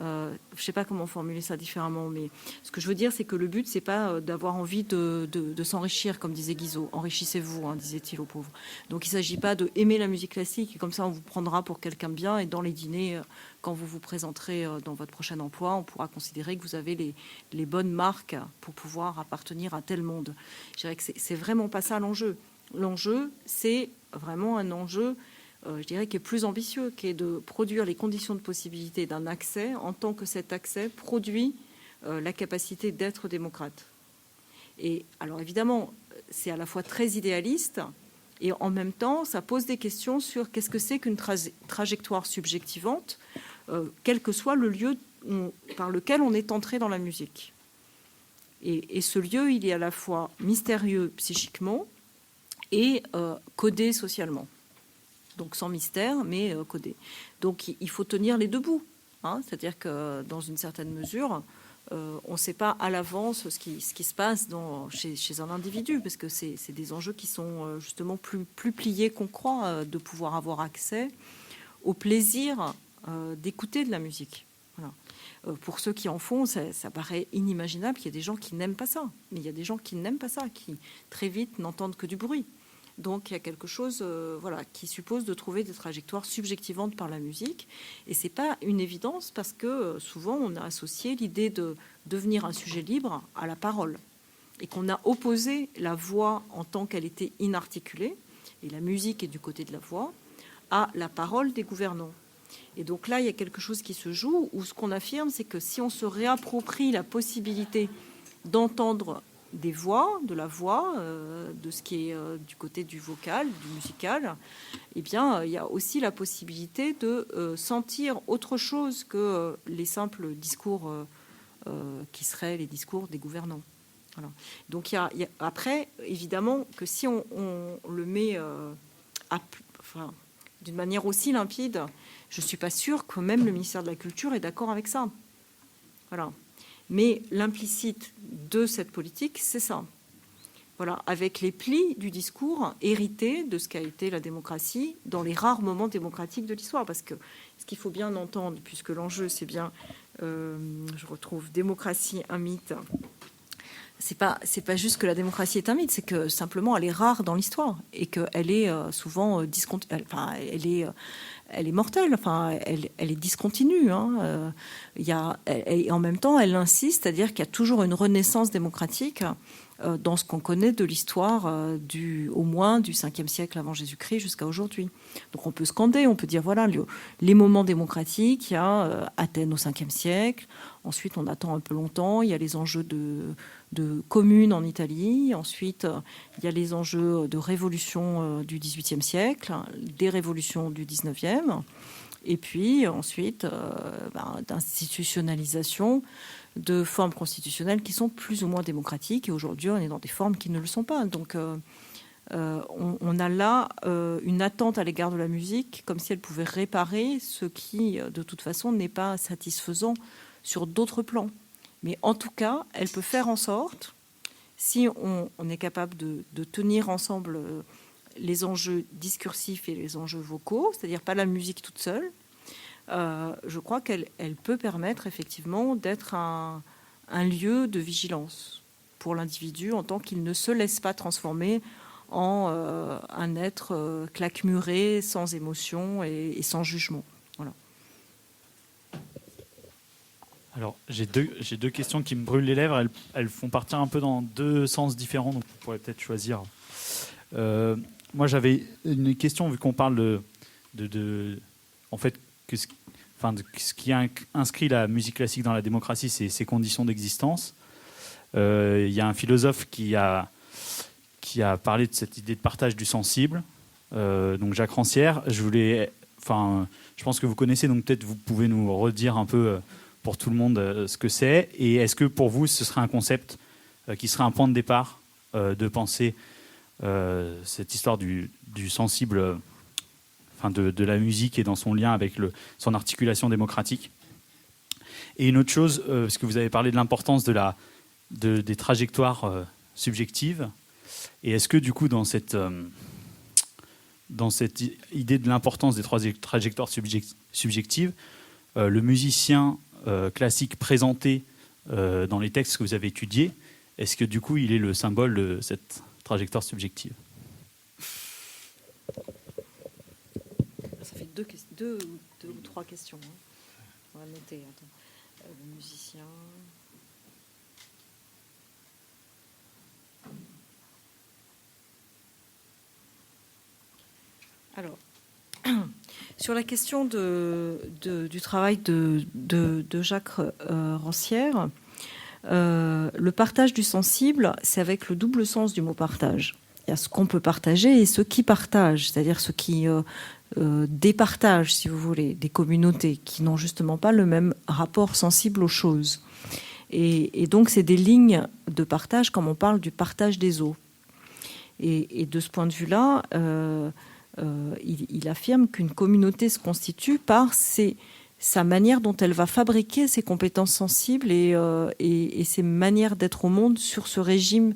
S4: Je ne sais pas comment formuler ça différemment, mais ce que je veux dire, c'est que le but, c'est pas d'avoir envie de s'enrichir, comme disait Guizot. Enrichissez-vous, hein, disait-il aux pauvres. Donc il ne s'agit pas d'aimer la musique classique, et comme ça on vous prendra pour quelqu'un de bien, et dans les dîners, quand vous vous présenterez dans votre prochain emploi, on pourra considérer que vous avez les bonnes marques pour pouvoir appartenir à tel monde. Je dirais que c'est vraiment pas ça l'enjeu. L'enjeu, c'est vraiment un enjeu je dirais, qui est plus ambitieux, qui est de produire les conditions de possibilité d'un accès en tant que cet accès produit la capacité d'être démocrate. Et alors évidemment, c'est à la fois très idéaliste et en même temps, ça pose des questions sur qu'est-ce que c'est qu'une trajectoire subjectivante, quel que soit le lieu par lequel on est entré dans la musique. Et ce lieu, il est à la fois mystérieux psychiquement et codé socialement. Donc sans mystère, mais codé. Donc il faut tenir les deux bouts. Hein, c'est-à-dire que dans une certaine mesure, on ne sait pas à l'avance ce qui se passe chez un individu, parce que c'est des enjeux qui sont justement plus pliés qu'on croit, de pouvoir avoir accès au plaisir d'écouter de la musique. Voilà. Pour ceux qui en font, ça paraît inimaginable qu'il y ait des gens qui n'aiment pas ça. Mais il y a des gens qui n'aiment pas ça, qui très vite n'entendent que du bruit. Donc il y a quelque chose qui suppose de trouver des trajectoires subjectivantes par la musique. Et ce n'est pas une évidence parce que souvent on a associé l'idée de devenir un sujet libre à la parole. Et qu'on a opposé la voix en tant qu'elle était inarticulée, et la musique est du côté de la voix, à la parole des gouvernants. Et donc là, il y a quelque chose qui se joue où ce qu'on affirme, c'est que si on se réapproprie la possibilité d'entendre des voix, de la voix, de ce qui est du côté du vocal, du musical, eh bien, il y a aussi la possibilité de sentir autre chose que les simples discours qui seraient les discours des gouvernants. Voilà. Donc, après, évidemment, que si on le met d'une manière aussi limpide, je ne suis pas sûre que même le ministère de la Culture est d'accord avec ça. Voilà. Mais l'implicite de cette politique, c'est ça. Voilà, avec les plis du discours hérités de ce qu'a été la démocratie dans les rares moments démocratiques de l'histoire. Parce que ce qu'il faut bien entendre, puisque l'enjeu, c'est bien, je retrouve démocratie, un mythe. C'est pas juste que la démocratie est un mythe, c'est que simplement elle est rare dans l'histoire et qu'elle est souvent elle est mortelle, elle est discontinue. Hein. Et en même temps, elle insiste, c'est-à-dire qu'il y a toujours une renaissance démocratique dans ce qu'on connaît de l'histoire au moins du 5e siècle avant Jésus-Christ jusqu'à aujourd'hui. Donc on peut scander, on peut dire voilà les moments démocratiques, il y a Athènes au 5e siècle, ensuite on attend un peu longtemps, il y a les enjeux de communes en Italie, ensuite il y a les enjeux de révolution du XVIIIe siècle, des révolutions du XIXe, et puis ensuite d'institutionnalisation de formes constitutionnelles qui sont plus ou moins démocratiques. Et aujourd'hui, on est dans des formes qui ne le sont pas. Donc, on a là une attente à l'égard de la musique, comme si elle pouvait réparer ce qui, de toute façon, n'est pas satisfaisant sur d'autres plans. Mais en tout cas, elle peut faire en sorte, si on est capable de tenir ensemble les enjeux discursifs et les enjeux vocaux, c'est-à-dire pas la musique toute seule, je crois qu'elle peut permettre effectivement d'être un lieu de vigilance pour l'individu en tant qu'il ne se laisse pas transformer en un être claquemuré, sans émotion et sans jugement. Voilà.
S2: Alors, j'ai deux questions qui me brûlent les lèvres. Elles font partir un peu dans deux sens différents, donc vous pourrez peut-être choisir. Moi, j'avais une question, vu qu'on parle en fait, de ce qui a inscrit la musique classique dans la démocratie, c'est ses conditions d'existence. Il y a un philosophe qui a parlé de cette idée de partage du sensible, donc Jacques Rancière. Je pense que vous connaissez, donc peut-être vous pouvez nous redire un peu pour tout le monde ce que c'est. Et est-ce que pour vous, ce serait un concept qui serait un point de départ de penser cette histoire du sensible, de la musique et dans son lien avec son articulation démocratique? Et une autre chose, parce que vous avez parlé de l'importance des trajectoires subjectives. Et est-ce que du coup, dans cette idée de l'importance des trajectoires subjectives, le musicien classique présenté dans les textes que vous avez étudiés, est-ce que du coup, il est le symbole de cette trajectoire subjective?
S4: Ça fait deux ou trois questions. On va noter. Attends. Le musicien... Alors, sur la question du travail de Jacques Rancière, le partage du sensible, c'est avec le double sens du mot partage. Il y a ce qu'on peut partager et ce qui partage, c'est-à-dire ce qui départage, si vous voulez, des communautés qui n'ont justement pas le même rapport sensible aux choses. Et donc, c'est des lignes de partage, comme on parle du partage des eaux. Et de ce point de vue-là... il affirme qu'une communauté se constitue par sa manière dont elle va fabriquer ses compétences sensibles et ses manières d'être au monde sur ce régime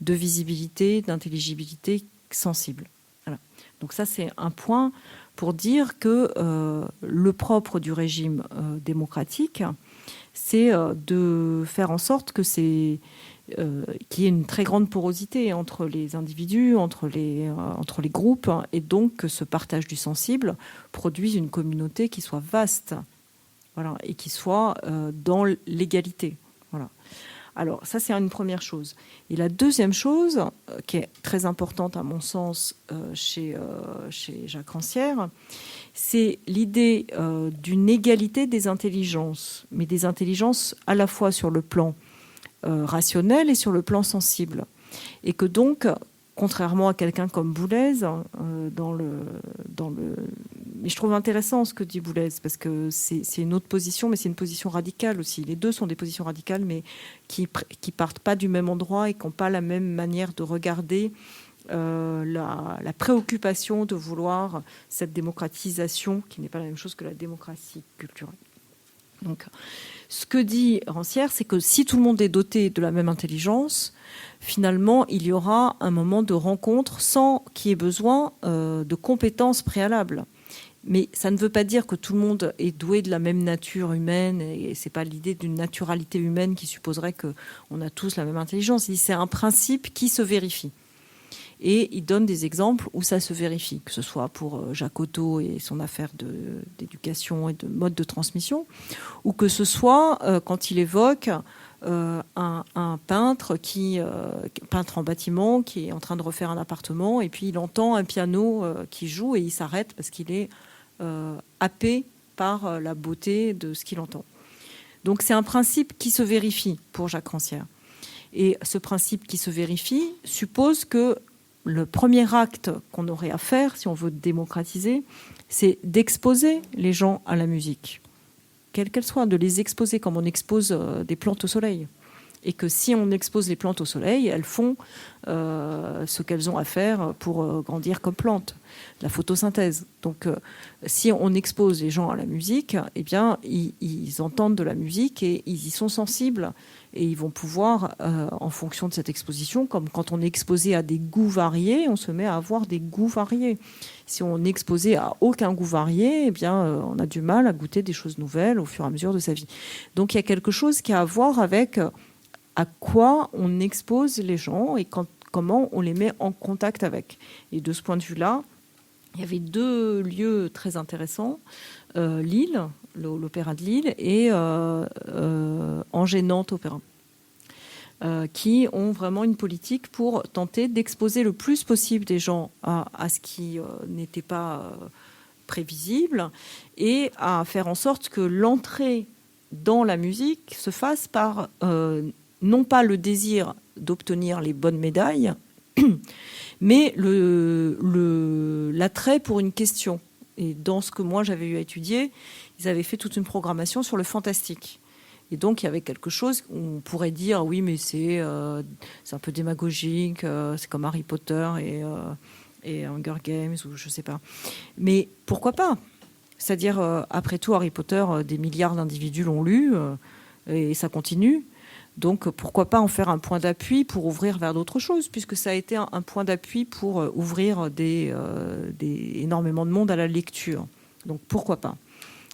S4: de visibilité, d'intelligibilité sensible. Voilà. Donc ça, c'est un point pour dire que le propre du régime démocratique, c'est de faire en sorte que qu'il y ait une très grande porosité entre les individus, entre les groupes, et donc que ce partage du sensible produise une communauté qui soit vaste, voilà, et qui soit dans l'égalité. Voilà. Alors ça, c'est une première chose. Et la deuxième chose, qui est très importante à mon sens chez Jacques Rancière, c'est l'idée d'une égalité des intelligences, mais des intelligences à la fois sur le plan rationnel et sur le plan sensible. Et que donc, contrairement à quelqu'un comme Boulez, mais je trouve intéressant ce que dit Boulez, parce que c'est une autre position, mais c'est une position radicale aussi. Les deux sont des positions radicales, mais qui partent pas du même endroit et qui n'ont pas la même manière de regarder la préoccupation de vouloir cette démocratisation, qui n'est pas la même chose que la démocratie culturelle. Donc, ce que dit Rancière, c'est que si tout le monde est doté de la même intelligence, finalement, il y aura un moment de rencontre sans qu'il y ait besoin de compétences préalables. Mais ça ne veut pas dire que tout le monde est doué de la même nature humaine, et c'est pas l'idée d'une naturalité humaine qui supposerait qu'on a tous la même intelligence. C'est un principe qui se vérifie. Et il donne des exemples où ça se vérifie, que ce soit pour Jacques Otto et son affaire d'éducation et de mode de transmission, ou que ce soit quand il évoque un peintre peintre en bâtiment qui est en train de refaire un appartement, et puis il entend un piano qui joue et il s'arrête parce qu'il est happé par la beauté de ce qu'il entend. Donc c'est un principe qui se vérifie pour Jacques Rancière. Et ce principe qui se vérifie suppose que le premier acte qu'on aurait à faire, si on veut démocratiser, c'est d'exposer les gens à la musique, quelle qu'elle soit, de les exposer comme on expose des plantes au soleil. Et que si on expose les plantes au soleil, elles font ce qu'elles ont à faire pour grandir comme plantes, la photosynthèse. Donc, si on expose les gens à la musique, eh bien, ils entendent de la musique et ils y sont sensibles. Et ils vont pouvoir, en fonction de cette exposition, comme quand on est exposé à des goûts variés, on se met à avoir des goûts variés. Si on est exposé à aucun goût varié, eh bien, on a du mal à goûter des choses nouvelles au fur et à mesure de sa vie. Donc il y a quelque chose qui a à voir avec à quoi on expose les gens et comment on les met en contact avec. Et de ce point de vue-là, il y avait 2 lieux très intéressants, Lille, l'Opéra de Lille, et Angers Nantes Opéra, qui ont vraiment une politique pour tenter d'exposer le plus possible des gens à ce qui n'était pas prévisible et à faire en sorte que l'entrée dans la musique se fasse par non pas le désir d'obtenir les bonnes médailles, mais l'attrait pour une question. Et dans ce que moi j'avais eu à étudier, ils avaient fait toute une programmation sur le fantastique. Et donc il y avait quelque chose où on pourrait dire oui, mais c'est un peu démagogique, c'est comme Harry Potter et Hunger Games ou je sais pas. Mais pourquoi pas ? C'est-à-dire après tout, Harry Potter, des milliards d'individus l'ont lu et ça continue. Donc pourquoi pas en faire un point d'appui pour ouvrir vers d'autres choses, puisque ça a été un point d'appui pour ouvrir énormément de monde à la lecture. Donc pourquoi pas ?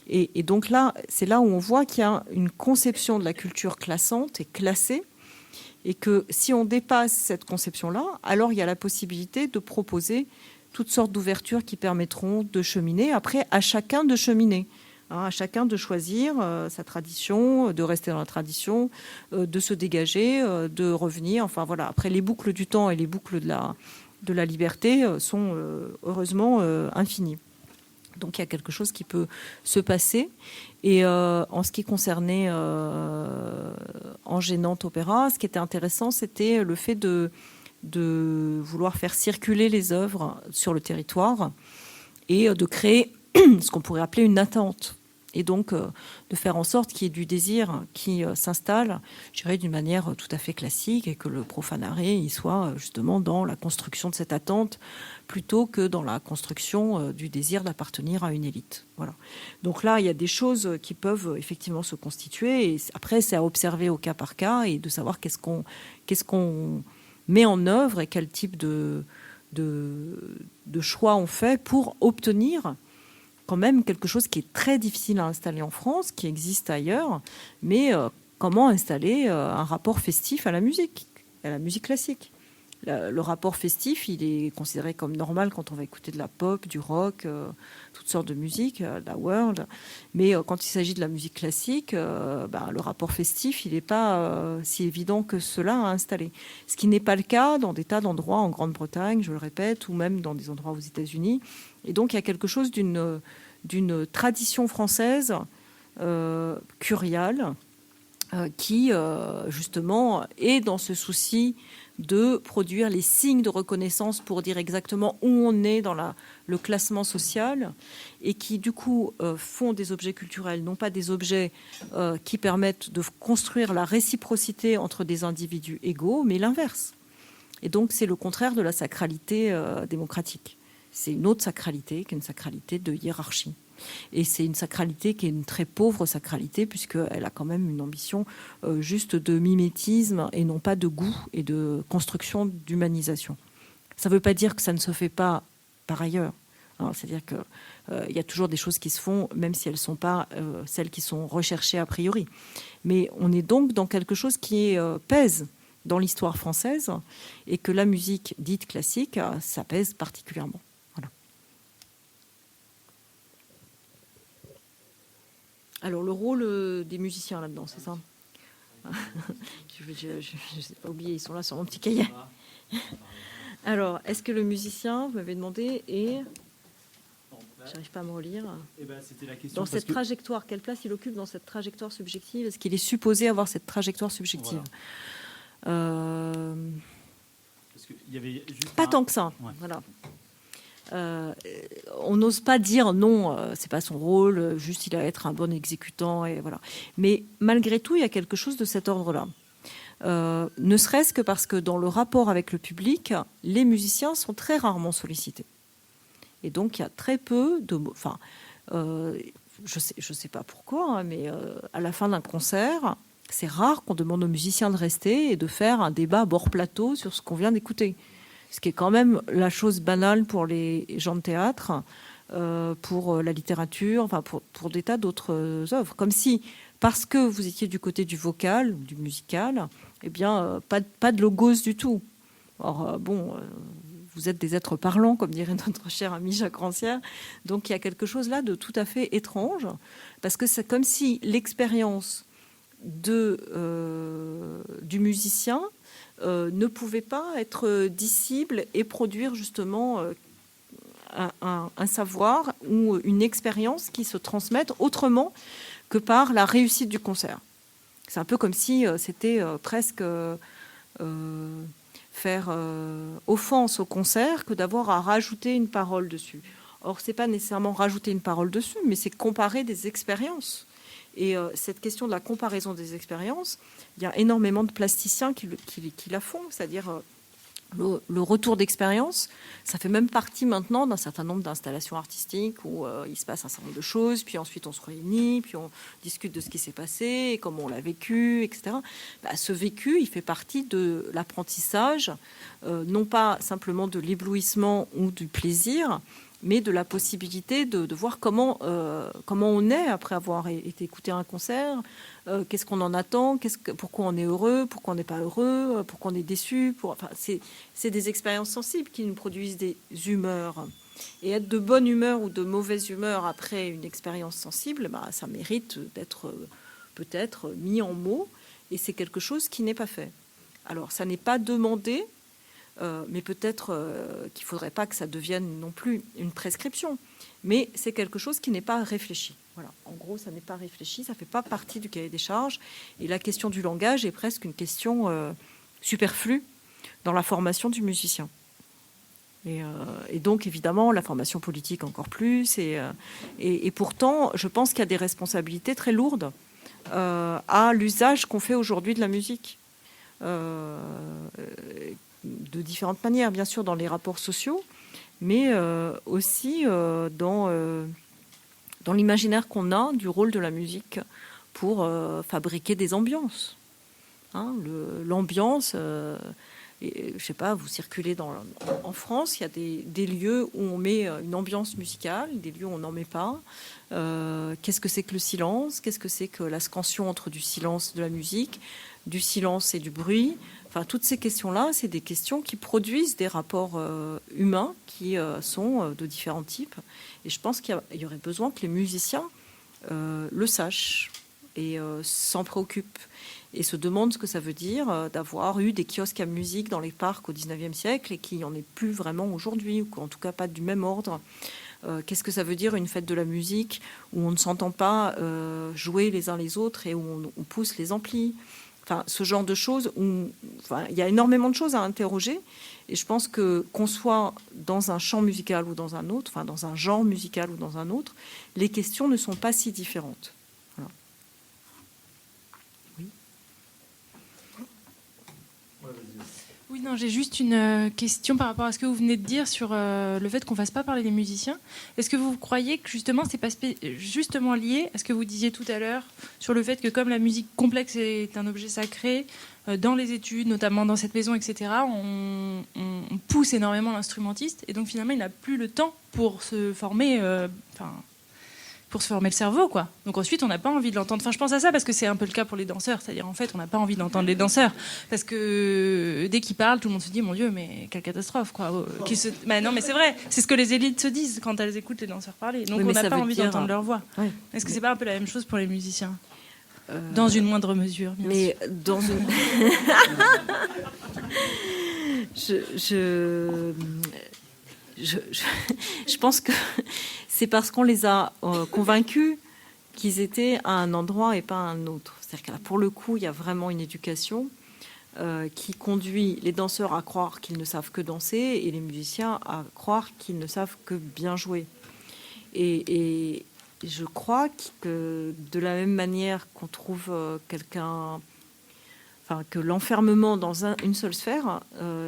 S4: Et donc là, c'est là où on voit qu'il y a une conception de la culture classante et classée, et que si on dépasse cette conception-là, alors il y a la possibilité de proposer toutes sortes d'ouvertures qui permettront de cheminer. Après, à chacun de cheminer. À chacun de choisir sa tradition, de rester dans la tradition, de se dégager, de revenir. Enfin voilà. Après, les boucles du temps et les boucles de la liberté sont heureusement infinies. Donc il y a quelque chose qui peut se passer. Et en ce qui concernait Angers Nantes Opéra, ce qui était intéressant, c'était le fait de vouloir faire circuler les œuvres sur le territoire et de créer ce qu'on pourrait appeler une attente. Et donc, de faire en sorte qu'il y ait du désir qui s'installe, je dirais, d'une manière tout à fait classique, et que le profanare il soit justement dans la construction de cette attente plutôt que dans la construction du désir d'appartenir à une élite. Voilà. Donc là, il y a des choses qui peuvent effectivement se constituer. Et après, c'est à observer au cas par cas et de savoir qu'est-ce qu'on met en œuvre et quel type de choix on fait pour obtenir quand même quelque chose qui est très difficile à installer en France, qui existe ailleurs, mais comment installer un rapport festif à la musique classique. Le rapport festif, il est considéré comme normal quand on va écouter de la pop, du rock, toutes sortes de musique, la world. Mais quand il s'agit de la musique classique, le rapport festif, il n'est pas si évident que cela à installer. Ce qui n'est pas le cas dans des tas d'endroits en Grande-Bretagne, je le répète, ou même dans des endroits aux États-Unis. Et donc, il y a quelque chose d'une tradition française curiale qui, justement, est dans ce souci de produire les signes de reconnaissance pour dire exactement où on est dans le classement social et qui, du coup, font des objets culturels, non pas des objets qui permettent de construire la réciprocité entre des individus égaux, mais l'inverse. Et donc, c'est le contraire de la sacralité démocratique. C'est une autre sacralité qu'une sacralité de hiérarchie. Et c'est une sacralité qui est une très pauvre sacralité, puisqu'elle a quand même une ambition juste de mimétisme et non pas de goût et de construction d'humanisation. Ça ne veut pas dire que ça ne se fait pas par ailleurs. C'est-à-dire qu'il y a toujours des choses qui se font, même si elles ne sont pas celles qui sont recherchées a priori. Mais on est donc dans quelque chose qui pèse dans l'histoire française et que la musique dite classique, ça pèse particulièrement. Voilà. Alors, le rôle des musiciens là-dedans, c'est ça ? Je ne sais pas oublier, ils sont là sur mon petit cahier. Alors, est-ce que le musicien, vous m'avez demandé, et j'arrive pas à me relire.
S2: C'était la question
S4: dans cette trajectoire, quelle place il occupe dans cette trajectoire subjective ? Est-ce qu'il est supposé avoir cette trajectoire subjective ?
S2: Parce qu'il y avait juste
S4: pas tant que ça. Ouais. Voilà. On n'ose pas dire non, c'est pas son rôle, juste il va être un bon exécutant et voilà. Mais malgré tout, il y a quelque chose de cet ordre-là. Ne serait-ce que parce que dans le rapport avec le public, les musiciens sont très rarement sollicités. Et donc il y a très peu de mots. Enfin, je sais pas pourquoi, hein, mais à la fin d'un concert, C'est rare qu'on demande aux musiciens de rester et de faire un débat à bord plateau sur ce qu'on vient d'écouter. Ce qui est quand même la chose banale pour les gens de théâtre, pour la littérature, enfin pour des tas d'autres œuvres. Comme si, parce que vous étiez du côté du vocal, du musical, eh bien, pas de logos du tout. Or, vous êtes des êtres parlants, comme dirait notre cher ami Jacques Rancière. Donc il y a quelque chose là de tout à fait étrange, parce que c'est comme si l'expérience du musicien ne pouvait pas être dissible et produire justement un savoir ou une expérience qui se transmettent autrement que par la réussite du concert. C'est un peu comme si c'était presque faire offense au concert que d'avoir à rajouter une parole dessus. Or, c'est pas nécessairement rajouter une parole dessus, mais c'est comparer des expériences. Et cette question de la comparaison des expériences, il y a énormément de plasticiens qui la font, c'est-à-dire le retour d'expérience, ça fait même partie maintenant d'un certain nombre d'installations artistiques où il se passe un certain nombre de choses, puis ensuite on se réunit, puis on discute de ce qui s'est passé, et comment on l'a vécu, etc. Ce vécu, il fait partie de l'apprentissage, non pas simplement de l'éblouissement ou du plaisir, mais de la possibilité de voir comment on est après avoir été écouté un concert, qu'est-ce qu'on en attend, pourquoi on est heureux, pourquoi on n'est pas heureux, pourquoi on est déçu. C'est des expériences sensibles qui nous produisent des humeurs. Et être de bonne humeur ou de mauvaise humeur après une expérience sensible, ça mérite d'être peut-être mis en mots, et c'est quelque chose qui n'est pas fait. Alors, ça n'est pas demandé, mais peut-être qu'il ne faudrait pas que ça devienne non plus une prescription. Mais c'est quelque chose qui n'est pas réfléchi. Voilà. En gros, ça n'est pas réfléchi, ça ne fait pas partie du cahier des charges. Et la question du langage est presque une question superflue dans la formation du musicien. Et donc, évidemment, la formation politique encore plus. Et pourtant, je pense qu'il y a des responsabilités très lourdes à l'usage qu'on fait aujourd'hui de la musique. De différentes manières, bien sûr, dans les rapports sociaux, mais aussi dans l'imaginaire qu'on a du rôle de la musique pour fabriquer des ambiances. L'ambiance, je ne sais pas, vous circulez en France, il y a des lieux où on met une ambiance musicale, des lieux où on n'en met pas. Qu'est-ce que c'est que le silence? Qu'est-ce que c'est que la scansion entre du silence et de la musique, du silence et du bruit? Enfin, toutes ces questions-là, c'est des questions qui produisent des rapports humains qui sont de différents types. Et je pense qu'il y aurait besoin que les musiciens le sachent et s'en préoccupent et se demandent ce que ça veut dire d'avoir eu des kiosques à musique dans les parcs au XIXe siècle et qu'il n'y en ait plus vraiment aujourd'hui, ou en tout cas pas du même ordre. Qu'est-ce que ça veut dire une fête de la musique où on ne s'entend pas jouer les uns les autres et où on pousse les amplis? Enfin, ce genre de choses où il y a énormément de choses à interroger. Et je pense qu'on soit dans un champ musical ou dans un autre, enfin dans un genre musical ou dans un autre, les questions ne sont pas si différentes. Voilà. Oui.
S5: Oui, non, j'ai juste une question par rapport à ce que vous venez de dire sur le fait qu'on ne fasse pas parler des musiciens. Est-ce que vous croyez que justement, c'est pas justement lié à ce que vous disiez tout à l'heure sur le fait que comme la musique complexe est un objet sacré, dans les études, notamment dans cette maison, etc., on pousse énormément l'instrumentiste et donc finalement, il n'a plus le temps pour se former... pour se former le cerveau, quoi. Donc ensuite, on n'a pas envie de l'entendre. Enfin, je pense à ça parce que c'est un peu le cas pour les danseurs. C'est-à-dire, en fait, on n'a pas envie d'entendre les danseurs parce que dès qu'ils parlent, tout le monde se dit, mon Dieu, mais quelle catastrophe, quoi. Non, mais c'est vrai. C'est ce que les élites se disent quand elles écoutent les danseurs parler. Donc, on n'a pas envie d'entendre leur voix. Oui. Est-ce que c'est pas un peu la même chose pour les musiciens dans une moindre mesure, bien sûr.
S4: Dans une... Je pense que c'est parce qu'on les a convaincus qu'ils étaient à un endroit et pas à un autre. C'est-à-dire que là, pour le coup, il y a vraiment une éducation qui conduit les danseurs à croire qu'ils ne savent que danser et les musiciens à croire qu'ils ne savent que bien jouer. Et je crois que de la même manière qu'on trouve que l'enfermement dans une seule sphère,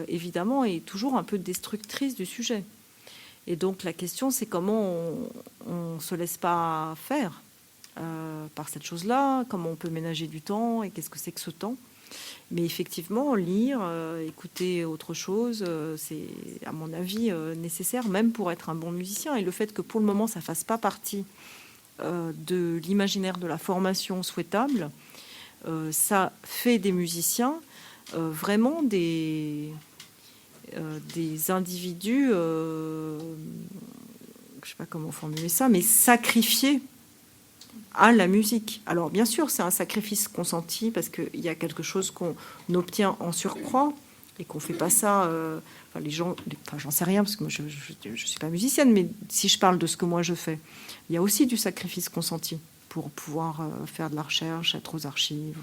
S4: évidemment, est toujours un peu destructrice du sujet. Et donc la question, c'est comment on ne se laisse pas faire. par cette chose-là, comment on peut ménager du temps et qu'est-ce que c'est que ce temps. Mais effectivement, lire, écouter autre chose, c'est à mon avis nécessaire, même pour être un bon musicien. Et le fait que pour le moment, ça ne fasse pas partie de l'imaginaire de la formation souhaitable, ça fait des musiciens vraiment des individus, je ne sais pas comment formuler ça, mais sacrifiés à la musique. Alors bien sûr, c'est un sacrifice consenti parce qu'il y a quelque chose qu'on obtient en surcroît et qu'on ne fait pas ça. Les gens, j'en sais rien parce que moi je ne suis pas musicienne, mais si je parle de ce que moi je fais, il y a aussi du sacrifice consenti pour pouvoir faire de la recherche, être aux archives.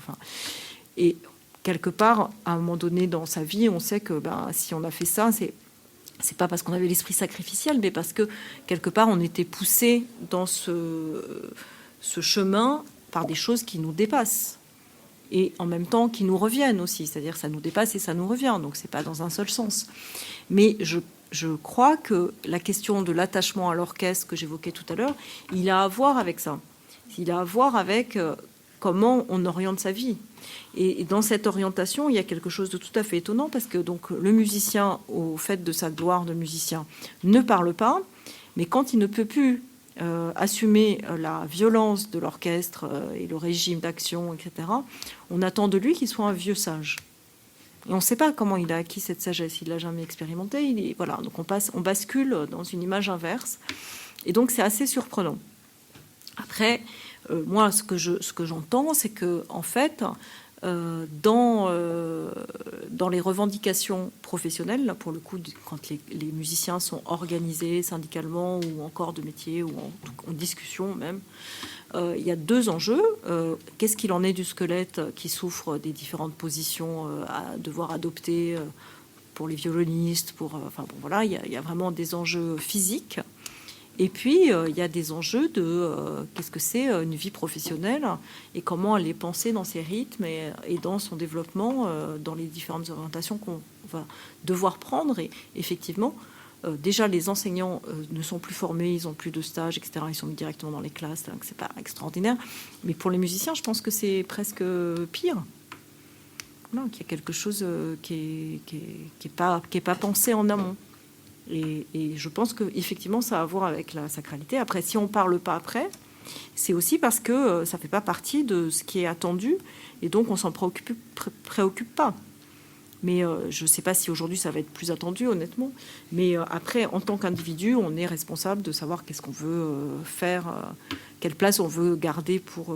S4: Et quelque part, à un moment donné dans sa vie, on sait que si on a fait ça, c'est pas parce qu'on avait l'esprit sacrificiel, mais parce que quelque part on était poussé dans ce chemin par des choses qui nous dépassent et en même temps qui nous reviennent aussi, c'est-à-dire ça nous dépasse et ça nous revient, donc c'est pas dans un seul sens. Mais je crois que la question de l'attachement à l'orchestre que j'évoquais tout à l'heure, il a à voir avec ça, il a à voir avec comment on oriente sa vie. Et dans cette orientation, il y a quelque chose de tout à fait étonnant parce que donc le musicien, au fait de sa gloire de musicien, ne parle pas, mais quand il ne peut plus assumer la violence de l'orchestre et le régime d'action, etc., on attend de lui qu'il soit un vieux sage. Et on ne sait pas comment il a acquis cette sagesse, il ne l'a jamais expérimenté. Voilà, donc on bascule dans une image inverse. Et donc c'est assez surprenant. Après, moi, ce que j'entends, c'est que en fait, dans les revendications professionnelles, là, pour le coup, quand les musiciens sont organisés syndicalement ou en corps de métier ou en discussion même, il y a deux enjeux. Qu'est-ce qu'il en est du squelette qui souffre des différentes positions à devoir adopter pour les violonistes, voilà, il y a vraiment des enjeux physiques. Et puis, il y a des enjeux de qu'est-ce que c'est une vie professionnelle et comment elle est pensée dans ses rythmes et dans son développement, dans les différentes orientations qu'on va devoir prendre. Et effectivement, déjà, les enseignants ne sont plus formés, ils n'ont plus de stage, etc. Ils sont mis directement dans les classes, donc c'est pas extraordinaire. Mais pour les musiciens, je pense que c'est presque pire. Voilà, qu'il y a quelque chose qui est pas pensé en amont. Et je pense qu'effectivement, ça a à voir avec la sacralité. Après, si on ne parle pas après, c'est aussi parce que ça ne fait pas partie de ce qui est attendu, et donc on ne s'en préoccupe pas. Mais je ne sais pas si aujourd'hui ça va être plus attendu, honnêtement. Mais après, en tant qu'individu, on est responsable de savoir qu'est-ce qu'on veut faire, quelle place on veut garder pour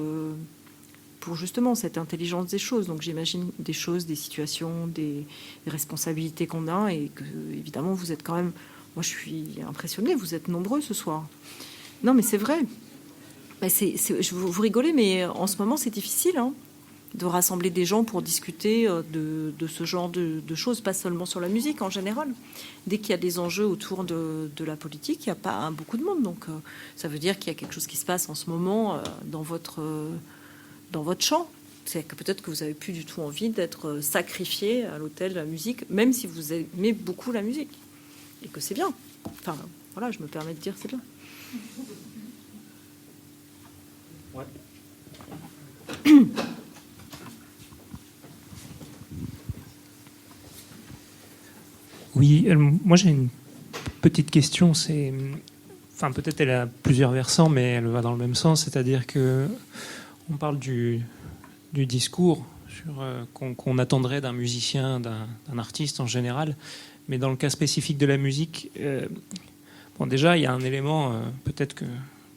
S4: justement cette intelligence des choses. Donc j'imagine des choses, des situations, des responsabilités qu'on a et que, évidemment, vous êtes quand même... Moi, je suis impressionnée, vous êtes nombreux ce soir. Non, mais c'est vrai. Vous rigolez, mais en ce moment, c'est difficile de rassembler des gens pour discuter de ce genre de choses, pas seulement sur la musique, en général. Dès qu'il y a des enjeux autour de la politique, il n'y a pas beaucoup de monde. Donc ça veut dire qu'il y a quelque chose qui se passe en ce moment dans votre champ. C'est que peut-être que vous n'avez plus du tout envie d'être sacrifié à l'autel de la musique, même si vous aimez beaucoup la musique. Et que c'est bien. Enfin, voilà, je me permets de dire c'est bien.
S7: Ouais. Oui, moi j'ai une petite question. Enfin, peut-être elle a plusieurs versants, mais elle va dans le même sens. C'est-à-dire que on parle du discours qu'on attendrait d'un musicien, d'un artiste en général, mais dans le cas spécifique de la musique, déjà il y a un élément, peut-être que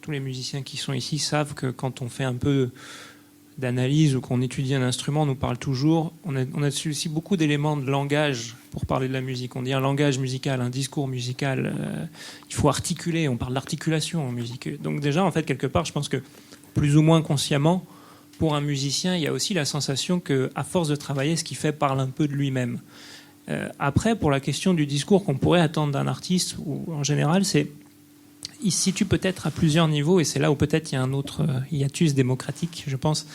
S7: tous les musiciens qui sont ici savent que quand on fait un peu d'analyse ou qu'on étudie un instrument, on nous parle toujours, on a aussi beaucoup d'éléments de langage pour parler de la musique. On dit un langage musical, un discours musical, il faut articuler, on parle d'articulation en musique. Donc déjà, en fait, quelque part, je pense que plus ou moins consciemment, pour un musicien, il y a aussi la sensation qu'à force de travailler, ce qu'il fait parle un peu de lui-même. Après, pour la question du discours qu'on pourrait attendre d'un artiste, ou en général, il se situe peut-être à plusieurs niveaux, et c'est là où peut-être il y a un autre hiatus démocratique, je pense.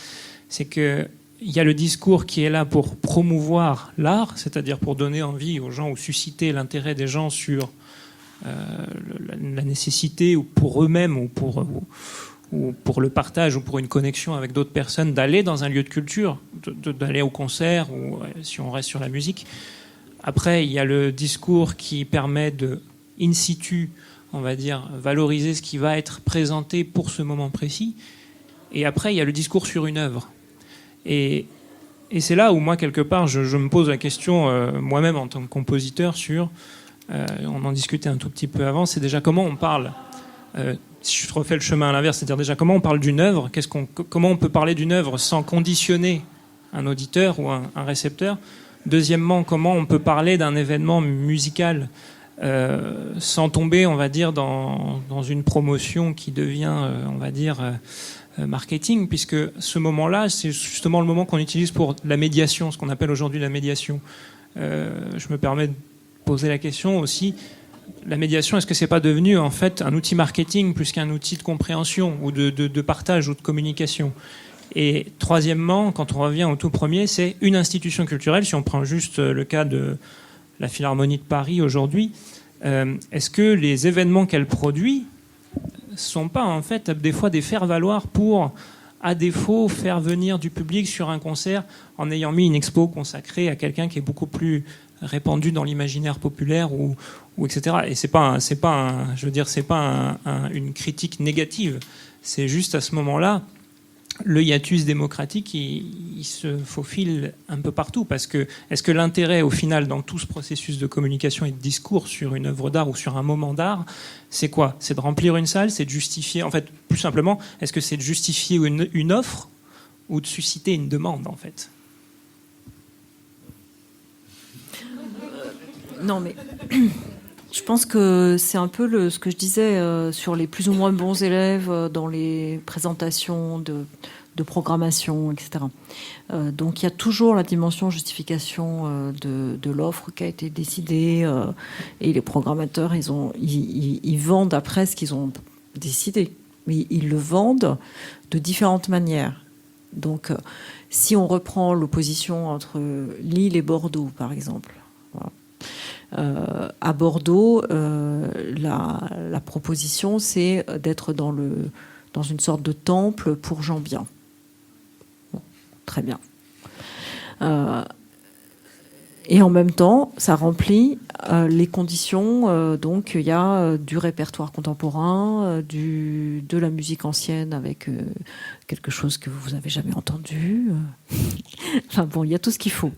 S7: C'est qu'il y a le discours qui est là pour promouvoir l'art, c'est-à-dire pour donner envie aux gens ou susciter l'intérêt des gens sur la nécessité, ou pour eux-mêmes, ou ou pour le partage ou pour une connexion avec d'autres personnes, d'aller dans un lieu de culture, d'aller au concert ou si on reste sur la musique. Après, il y a le discours qui permet de, in situ, on va dire, valoriser ce qui va être présenté pour ce moment précis. Et après, il y a le discours sur une œuvre. Et c'est là où moi, quelque part, je me pose la question, moi-même en tant que compositeur, sur, on en discutait un tout petit peu avant, c'est déjà comment on parle. Si je refais le chemin à l'inverse, c'est-à-dire déjà comment on parle d'une œuvre, comment on peut parler d'une œuvre sans conditionner un auditeur ou un récepteur. Deuxièmement, comment on peut parler d'un événement musical sans tomber, on va dire, dans une promotion qui devient, on va dire, marketing, puisque ce moment-là, c'est justement le moment qu'on utilise pour la médiation, ce qu'on appelle aujourd'hui la médiation. Je me permets de poser la question aussi, la médiation, est-ce que c'est pas devenu en fait un outil marketing plus qu'un outil de compréhension ou de partage ou de communication? Et troisièmement, quand on revient au tout premier, c'est une institution culturelle. Si on prend juste le cas de la Philharmonie de Paris aujourd'hui, est-ce que les événements qu'elle produit sont pas en fait des fois des faire-valoir pour, à défaut, faire venir du public sur un concert en ayant mis une expo consacrée à quelqu'un qui est beaucoup plus répandu dans l'imaginaire populaire ou etc. Et c'est pas une critique négative. C'est juste à ce moment-là, le hiatus démocratique, il se faufile un peu partout. Parce que est-ce que l'intérêt, au final, dans tout ce processus de communication et de discours sur une œuvre d'art ou sur un moment d'art, c'est quoi? C'est de remplir une salle, c'est de justifier... En fait, plus simplement, est-ce que c'est de justifier une offre ou de susciter une demande, en fait?
S4: Non, mais je pense que c'est un peu ce que je disais sur les plus ou moins bons élèves dans les présentations de programmation, etc. Donc il y a toujours la dimension justification de l'offre qui a été décidée et les programmateurs, ils vendent après ce qu'ils ont décidé. Mais ils le vendent de différentes manières. Donc si on reprend l'opposition entre Lille et Bordeaux, par exemple, voilà. À Bordeaux, la proposition, c'est d'être dans une sorte de temple pour gens bien. Bon, très bien. Et en même temps, ça remplit les conditions. Donc, il y a du répertoire contemporain, de la musique ancienne avec quelque chose que vous n'avez jamais entendu. Enfin bon, il y a tout ce qu'il faut.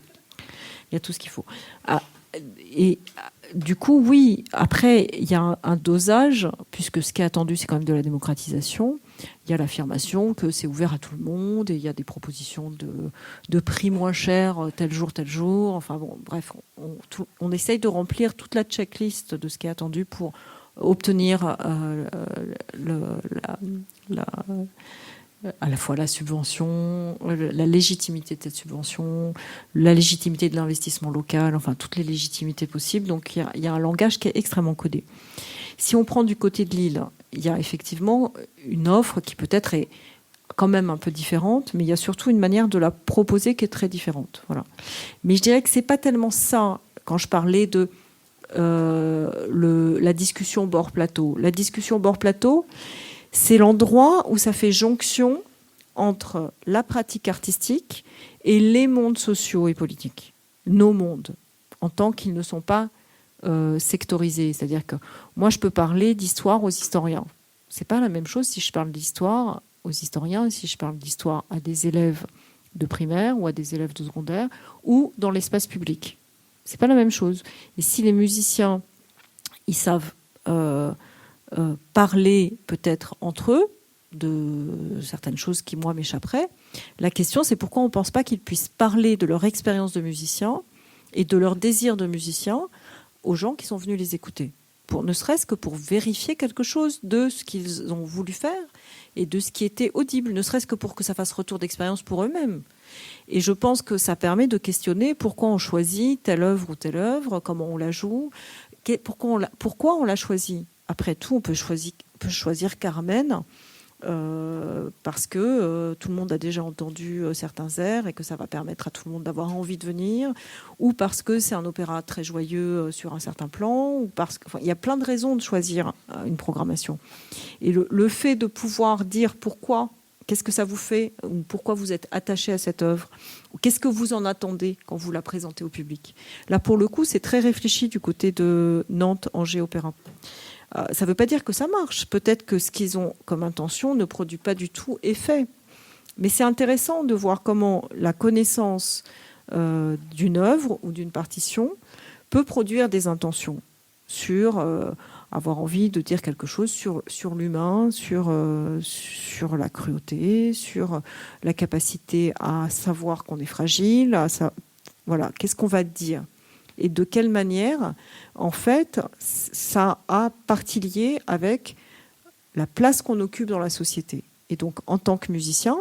S4: Il y a tout ce qu'il faut. Et du coup, oui, après, il y a un dosage, puisque ce qui est attendu, c'est quand même de la démocratisation. Il y a l'affirmation que c'est ouvert à tout le monde, et il y a des propositions de prix moins chers, tel jour. Enfin bon, bref, on essaye de remplir toute la checklist de ce qui est attendu pour obtenir à la fois la subvention, la légitimité de cette subvention, la légitimité de l'investissement local, enfin toutes les légitimités possibles. Donc il y a un langage qui est extrêmement codé. Si on prend du côté de Lille, il y a effectivement une offre qui peut-être est quand même un peu différente, mais il y a surtout une manière de la proposer qui est très différente. Voilà. Mais je dirais que c'est pas tellement ça quand je parlais de la discussion bord plateau. La discussion bord plateau, c'est l'endroit où ça fait jonction entre la pratique artistique et les mondes sociaux et politiques. Nos mondes, en tant qu'ils ne sont pas sectorisés. C'est-à-dire que moi, je peux parler d'histoire aux historiens. C'est pas la même chose si je parle d'histoire aux historiens et si je parle d'histoire à des élèves de primaire ou à des élèves de secondaire ou dans l'espace public. C'est pas la même chose. Et si les musiciens, ils savent... parler peut-être entre eux de certaines choses qui, moi, m'échapperaient. La question, c'est pourquoi on ne pense pas qu'ils puissent parler de leur expérience de musicien et de leur désir de musicien aux gens qui sont venus les écouter. Ne serait-ce que pour vérifier quelque chose de ce qu'ils ont voulu faire et de ce qui était audible, ne serait-ce que pour que ça fasse retour d'expérience pour eux-mêmes. Et je pense que ça permet de questionner pourquoi on choisit telle œuvre ou telle œuvre, comment on la joue, pourquoi on l'a choisie. Après tout, on peut choisir Carmen parce que tout le monde a déjà entendu certains airs et que ça va permettre à tout le monde d'avoir envie de venir, ou parce que c'est un opéra très joyeux sur un certain plan, ou parce que, il y a plein de raisons de choisir une programmation. Et le fait de pouvoir dire pourquoi, qu'est-ce que ça vous fait, ou pourquoi vous êtes attaché à cette œuvre, ou qu'est-ce que vous en attendez quand vous la présentez au public. Là, pour le coup, c'est très réfléchi du côté de Nantes Angers Opéra. Ça ne veut pas dire que ça marche. Peut-être que ce qu'ils ont comme intention ne produit pas du tout effet. Mais c'est intéressant de voir comment la connaissance d'une œuvre ou d'une partition peut produire des intentions sur avoir envie de dire quelque chose sur l'humain, sur la cruauté, sur la capacité à savoir qu'on est fragile. Voilà, qu'est-ce qu'on va dire ? Et de quelle manière, en fait, ça a partie liée avec la place qu'on occupe dans la société. Et donc, en tant que musicien,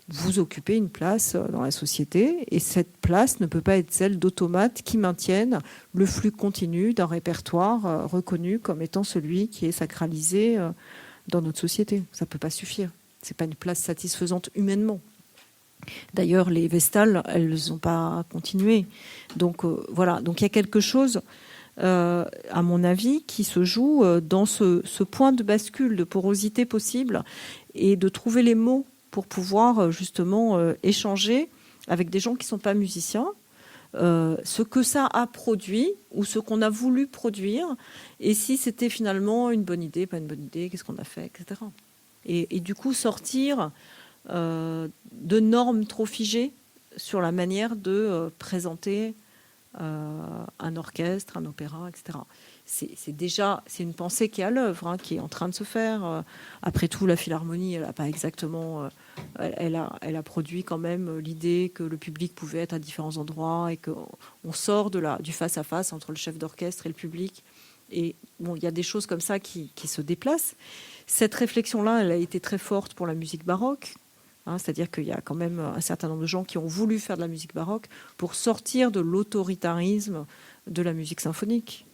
S4: vous occupez une place dans la société, et cette place ne peut pas être celle d'automates qui maintiennent le flux continu d'un répertoire reconnu comme étant celui qui est sacralisé dans notre société. Ça ne peut pas suffire. Ce n'est pas une place satisfaisante humainement. D'ailleurs, les Vestales, elles n'ont pas continué. Donc voilà, donc il y a quelque chose, à mon avis, qui se joue dans ce point de bascule, de porosité possible, et de trouver les mots pour pouvoir justement échanger avec des gens qui ne sont pas musiciens, ce que ça a produit ou ce qu'on a voulu produire, et si c'était finalement une bonne idée, pas une bonne idée, qu'est-ce qu'on a fait, etc. Et du coup, sortir de normes trop figées sur la manière de présenter un orchestre, un opéra, etc. C'est une pensée qui est à l'œuvre, qui est en train de se faire. Après tout, la Philharmonie, elle a pas exactement, elle a produit quand même l'idée que le public pouvait être à différents endroits et qu'on sort du face à face entre le chef d'orchestre et le public. Et bon, il y a des choses comme ça qui se déplacent. Cette réflexion-là, elle a été très forte pour la musique baroque. C'est-à-dire qu'il y a quand même un certain nombre de gens qui ont voulu faire de la musique baroque pour sortir de l'autoritarisme de la musique symphonique.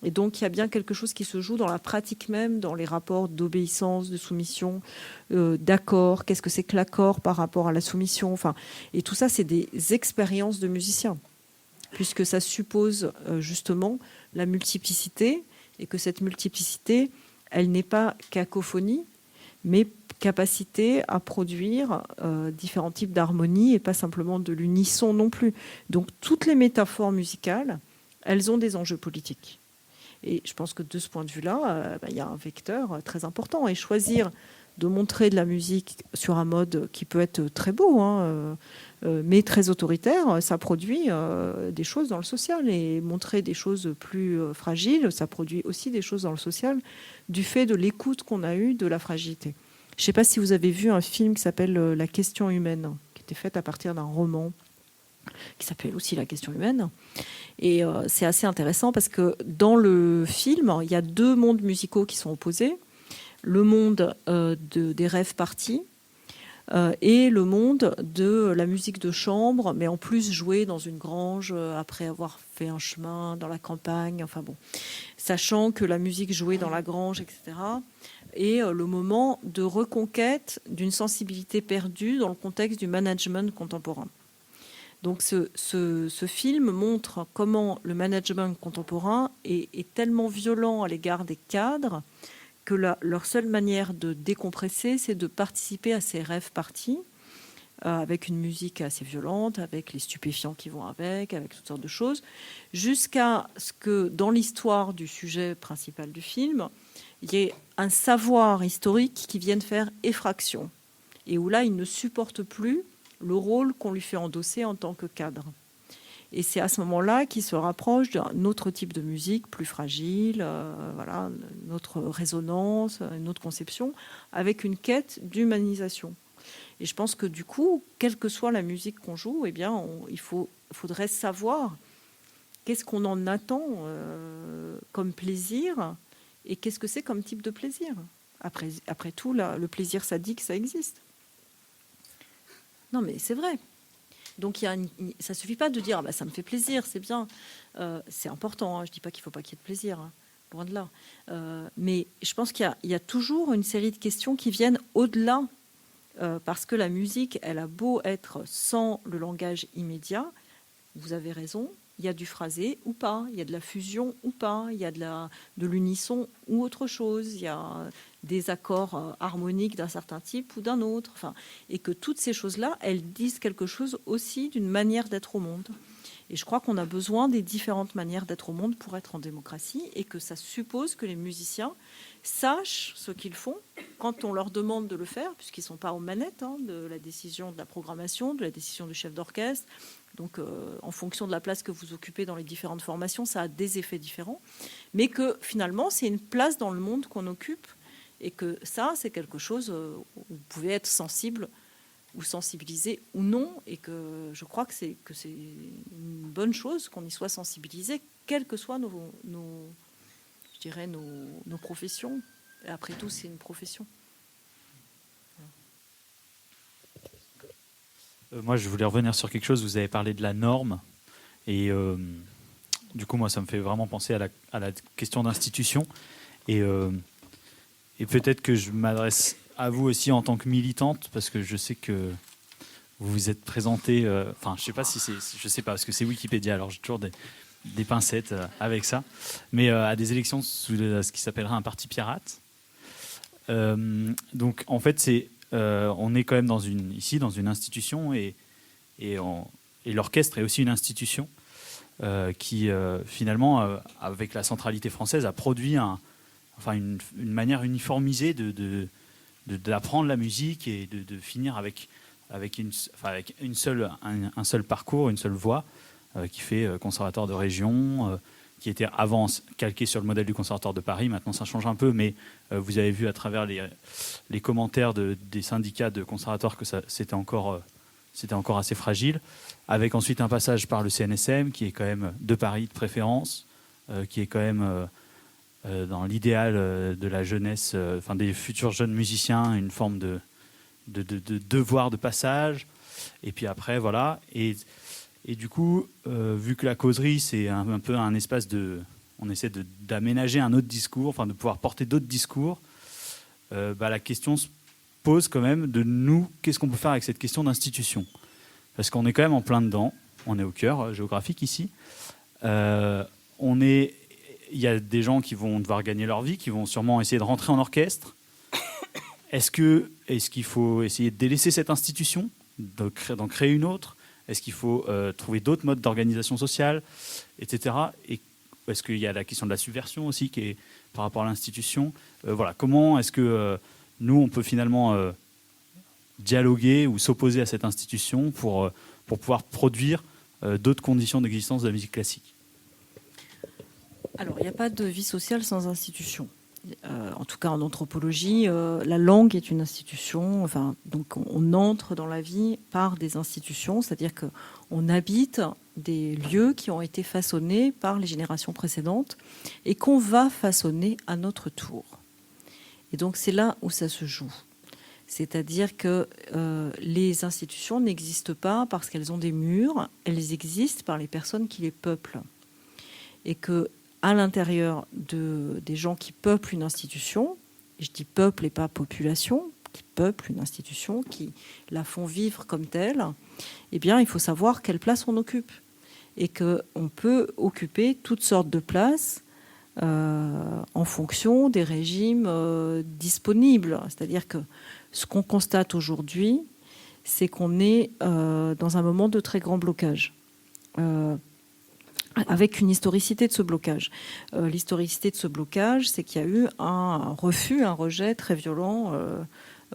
S4: Et donc, il y a bien quelque chose qui se joue dans la pratique même, dans les rapports d'obéissance, de soumission, d'accord. Qu'est-ce que c'est que l'accord par rapport à la soumission ? Et tout ça, c'est des expériences de musiciens, puisque ça suppose justement la multiplicité, et que cette multiplicité, elle n'est pas cacophonie, mais capacité à produire différents types d'harmonie et pas simplement de l'unisson non plus. Donc toutes les métaphores musicales, elles ont des enjeux politiques. Et je pense que de ce point de vue-là, il y a un vecteur très important. Et choisir de montrer de la musique sur un mode qui peut être très beau, mais très autoritaire, ça produit des choses dans le social. Et montrer des choses plus fragiles, ça produit aussi des choses dans le social du fait de l'écoute qu'on a eue de la fragilité. Je ne sais pas si vous avez vu un film qui s'appelle La question humaine, qui était fait à partir d'un roman qui s'appelle aussi La question humaine. Et c'est assez intéressant parce que dans le film, il y a deux mondes musicaux qui sont opposés. Le monde des rêves partis et le monde de la musique de chambre, mais en plus jouée dans une grange après avoir fait un chemin dans la campagne. Enfin bon, sachant que la musique jouée dans la grange, etc., est le moment de reconquête d'une sensibilité perdue dans le contexte du management contemporain. Donc ce film montre comment le management contemporain est tellement violent à l'égard des cadres que leur seule manière de décompresser, c'est de participer à ces rêves partis, avec une musique assez violente, avec les stupéfiants qui vont avec toutes sortes de choses, jusqu'à ce que dans l'histoire du sujet principal du film, il y ait un savoir historique qui vienne faire effraction, et où là, il ne supporte plus le rôle qu'on lui fait endosser en tant que cadre. Et c'est à ce moment-là qu'il se rapproche d'un autre type de musique, plus fragile, voilà, une autre résonance, une autre conception, avec une quête d'humanisation. Et je pense que du coup, quelle que soit la musique qu'on joue, eh bien, il faudrait savoir qu'est-ce qu'on en attend comme plaisir et qu'est-ce que c'est comme type de plaisir. Après tout, le plaisir sadique, ça existe. Non, mais c'est vrai. Donc ça ne suffit pas de dire ça me fait plaisir, c'est bien. C'est important, je ne dis pas qu'il ne faut pas qu'il y ait de plaisir. loin de là. Mais je pense qu'il y a toujours une série de questions qui viennent au-delà, parce que la musique, elle a beau être sans le langage immédiat, vous avez raison, il y a du phrasé ou pas, il y a de la fusion ou pas, il y a de l'unisson ou autre chose, il y a des accords harmoniques d'un certain type ou d'un autre, enfin, et que toutes ces choses-là, elles disent quelque chose aussi d'une manière d'être au monde. Et je crois qu'on a besoin des différentes manières d'être au monde pour être en démocratie, et que ça suppose que les musiciens sachent ce qu'ils font quand on leur demande de le faire, puisqu'ils ne sont pas aux manettes de la décision de la programmation, de la décision du chef d'orchestre. Donc, en fonction de la place que vous occupez dans les différentes formations, ça a des effets différents. Mais que finalement, c'est une place dans le monde qu'on occupe, et que ça, c'est quelque chose où vous pouvez être sensible ou sensibilisé ou non, et que je crois que c'est une bonne chose qu'on y soit sensibilisé, quelles que soient nos professions. Et après tout, c'est une profession.
S2: Moi, je voulais revenir sur quelque chose. Vous avez parlé de la norme, et du coup, moi, ça me fait vraiment penser à la question d'institution, et peut-être que je m'adresse à vous aussi en tant que militante, parce que je sais que vous vous êtes présenté, enfin, je sais pas si c'est, je sais pas, parce que c'est Wikipédia, alors j'ai toujours des pincettes avec ça, mais à des élections sous ce qui s'appellera un parti pirate. Donc, en fait, on est quand même dans une institution, et l'orchestre est aussi une institution qui, finalement, avec la centralité française, a produit une manière uniformisée d'apprendre la musique, et de finir avec un seul parcours, une seule voie, qui fait conservatoire de région, qui était avant calqué sur le modèle du conservatoire de Paris. Maintenant, ça change un peu, mais vous avez vu à travers les commentaires des syndicats de conservatoires que c'était encore assez fragile, avec ensuite un passage par le CNSM, qui est quand même de Paris de préférence, qui est quand même dans l'idéal de la jeunesse, des futurs jeunes musiciens, une forme de devoir de passage. Et puis après, voilà. Et du coup, vu que la causerie, c'est un peu un espace on essaie d'aménager un autre discours, enfin de pouvoir porter d'autres discours, la question se pose quand même de nous, qu'est-ce qu'on peut faire avec cette question d'institution ? Parce qu'on est quand même en plein dedans, on est au cœur géographique ici. Il y a des gens qui vont devoir gagner leur vie, qui vont sûrement essayer de rentrer en orchestre. Est-ce qu'il faut essayer de délaisser cette institution, d'en créer une autre ? Est-ce qu'il faut trouver d'autres modes d'organisation sociale, etc. Et est-ce qu'il y a la question de la subversion aussi, qui est par rapport à l'institution ? Voilà. Comment est-ce que nous, on peut finalement dialoguer ou s'opposer à cette institution pour pouvoir produire d'autres conditions d'existence de la musique classique ?
S4: Alors, il n'y a pas de vie sociale sans institution. En tout cas, en anthropologie, la langue est une institution. Enfin, donc, on entre dans la vie par des institutions, c'est-à-dire qu'on habite des lieux qui ont été façonnés par les générations précédentes et qu'on va façonner à notre tour. Et donc, c'est là où ça se joue. C'est-à-dire que les institutions n'existent pas parce qu'elles ont des murs, elles existent par les personnes qui les peuplent. Et que à l'intérieur des gens qui peuplent une institution, je dis peuple et pas population, qui peuplent une institution, qui la font vivre comme telle, eh bien, il faut savoir quelle place on occupe. Et qu'on peut occuper toutes sortes de places en fonction des régimes disponibles. C'est-à-dire que ce qu'on constate aujourd'hui, c'est qu'on est dans un moment de très grand blocage. Avec une historicité de ce blocage. L'historicité de ce blocage, c'est qu'il y a eu un refus, un rejet très violent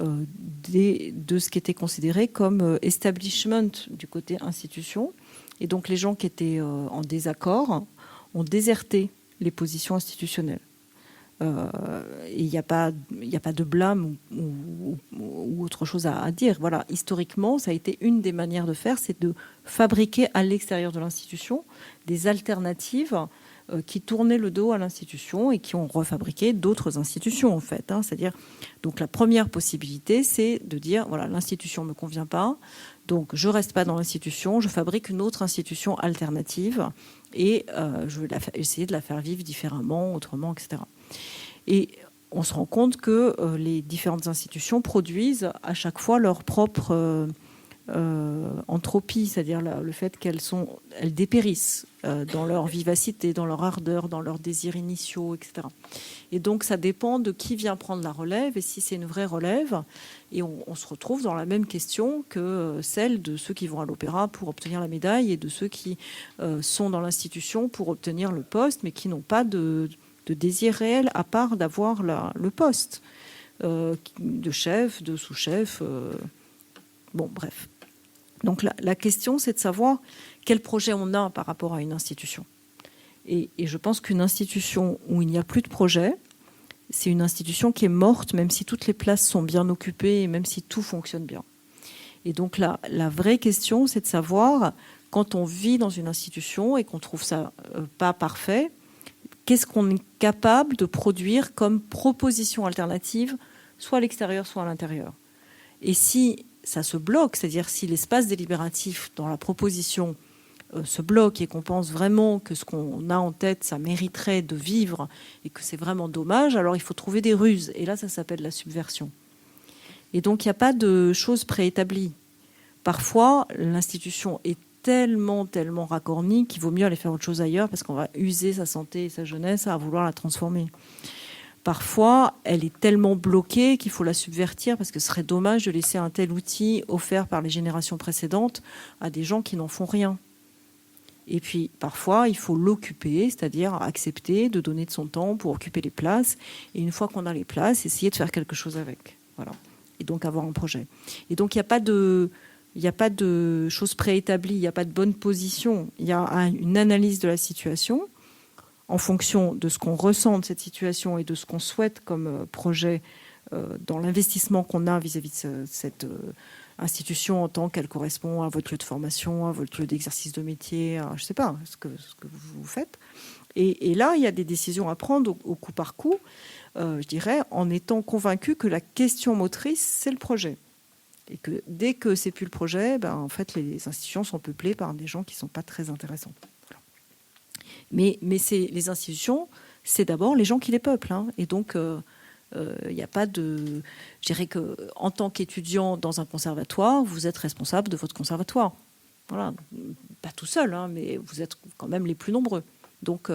S4: de ce qui était considéré comme establishment du côté institution. Et donc les gens qui étaient en désaccord ont déserté les positions institutionnelles. Il n'y a pas de blâme ou autre chose à dire. Voilà, historiquement, ça a été une des manières de faire, c'est de fabriquer à l'extérieur de l'institution des alternatives qui tournaient le dos à l'institution et qui ont refabriqué d'autres institutions, en fait. C'est-à-dire, donc la première possibilité, c'est de dire, voilà, l'institution ne me convient pas, Donc, je ne reste pas dans l'institution, je fabrique une autre institution alternative et je vais essayer de la faire vivre différemment, autrement, etc. Et on se rend compte que les différentes institutions produisent à chaque fois leur propre entropie, c'est-à-dire le fait qu'elles dépérissent dans leur vivacité, dans leur ardeur, dans leurs désirs initiaux, etc. Et donc, ça dépend de qui vient prendre la relève et si c'est une vraie relève. Et on se retrouve dans la même question que celle de ceux qui vont à l'opéra pour obtenir la médaille et de ceux qui sont dans l'institution pour obtenir le poste, mais qui n'ont pas de désir réel à part d'avoir le poste de chef, de sous-chef. Bon, bref. Donc la question, c'est de savoir quel projet on a par rapport à une institution. Et je pense qu'une institution où il n'y a plus de projet, c'est une institution qui est morte, même si toutes les places sont bien occupées et même si tout fonctionne bien. Et donc la vraie question, c'est de savoir, quand on vit dans une institution et qu'on trouve ça pas parfait, qu'est-ce qu'on est capable de produire comme proposition alternative, soit à l'extérieur, soit à l'intérieur. Et si ça se bloque, c'est-à-dire si l'espace délibératif dans la proposition se bloque et qu'on pense vraiment que ce qu'on a en tête, ça mériterait de vivre et que c'est vraiment dommage, alors il faut trouver des ruses. Et là, ça s'appelle la subversion. Et donc, il n'y a pas de choses préétablies. Parfois, l'institution est tellement racornie qu'il vaut mieux aller faire autre chose ailleurs parce qu'on va user sa santé et sa jeunesse à vouloir la transformer. Parfois, elle est tellement bloquée qu'il faut la subvertir parce que ce serait dommage de laisser un tel outil offert par les générations précédentes à des gens qui n'en font rien. Et puis, parfois, il faut l'occuper, c'est-à-dire accepter de donner de son temps pour occuper les places. Et une fois qu'on a les places, essayer de faire quelque chose avec. Voilà. Et donc, avoir un projet. Et donc, il n'y a pas de choses préétablies, il n'y a pas de bonne position. Il y a une analyse de la situation en fonction de ce qu'on ressent de cette situation et de ce qu'on souhaite comme projet dans l'investissement qu'on a vis-à-vis de cette institution en tant qu'elle correspond à votre lieu de formation, à votre lieu d'exercice de métier, à, je ne sais pas, ce que vous faites. Et là, il y a des décisions à prendre au coup par coup, je dirais, en étant convaincu que la question motrice, c'est le projet. Et que dès que c'est plus le projet, en fait, les institutions sont peuplées par des gens qui ne sont pas très intéressants. Voilà. Mais les institutions, c'est d'abord les gens qui les peuplent. Hein. Et donc, il n'y a pas de... Je dirais qu'en tant qu'étudiant dans un conservatoire, vous êtes responsable de votre conservatoire. Voilà. Pas tout seul, hein, mais vous êtes quand même les plus nombreux. Donc,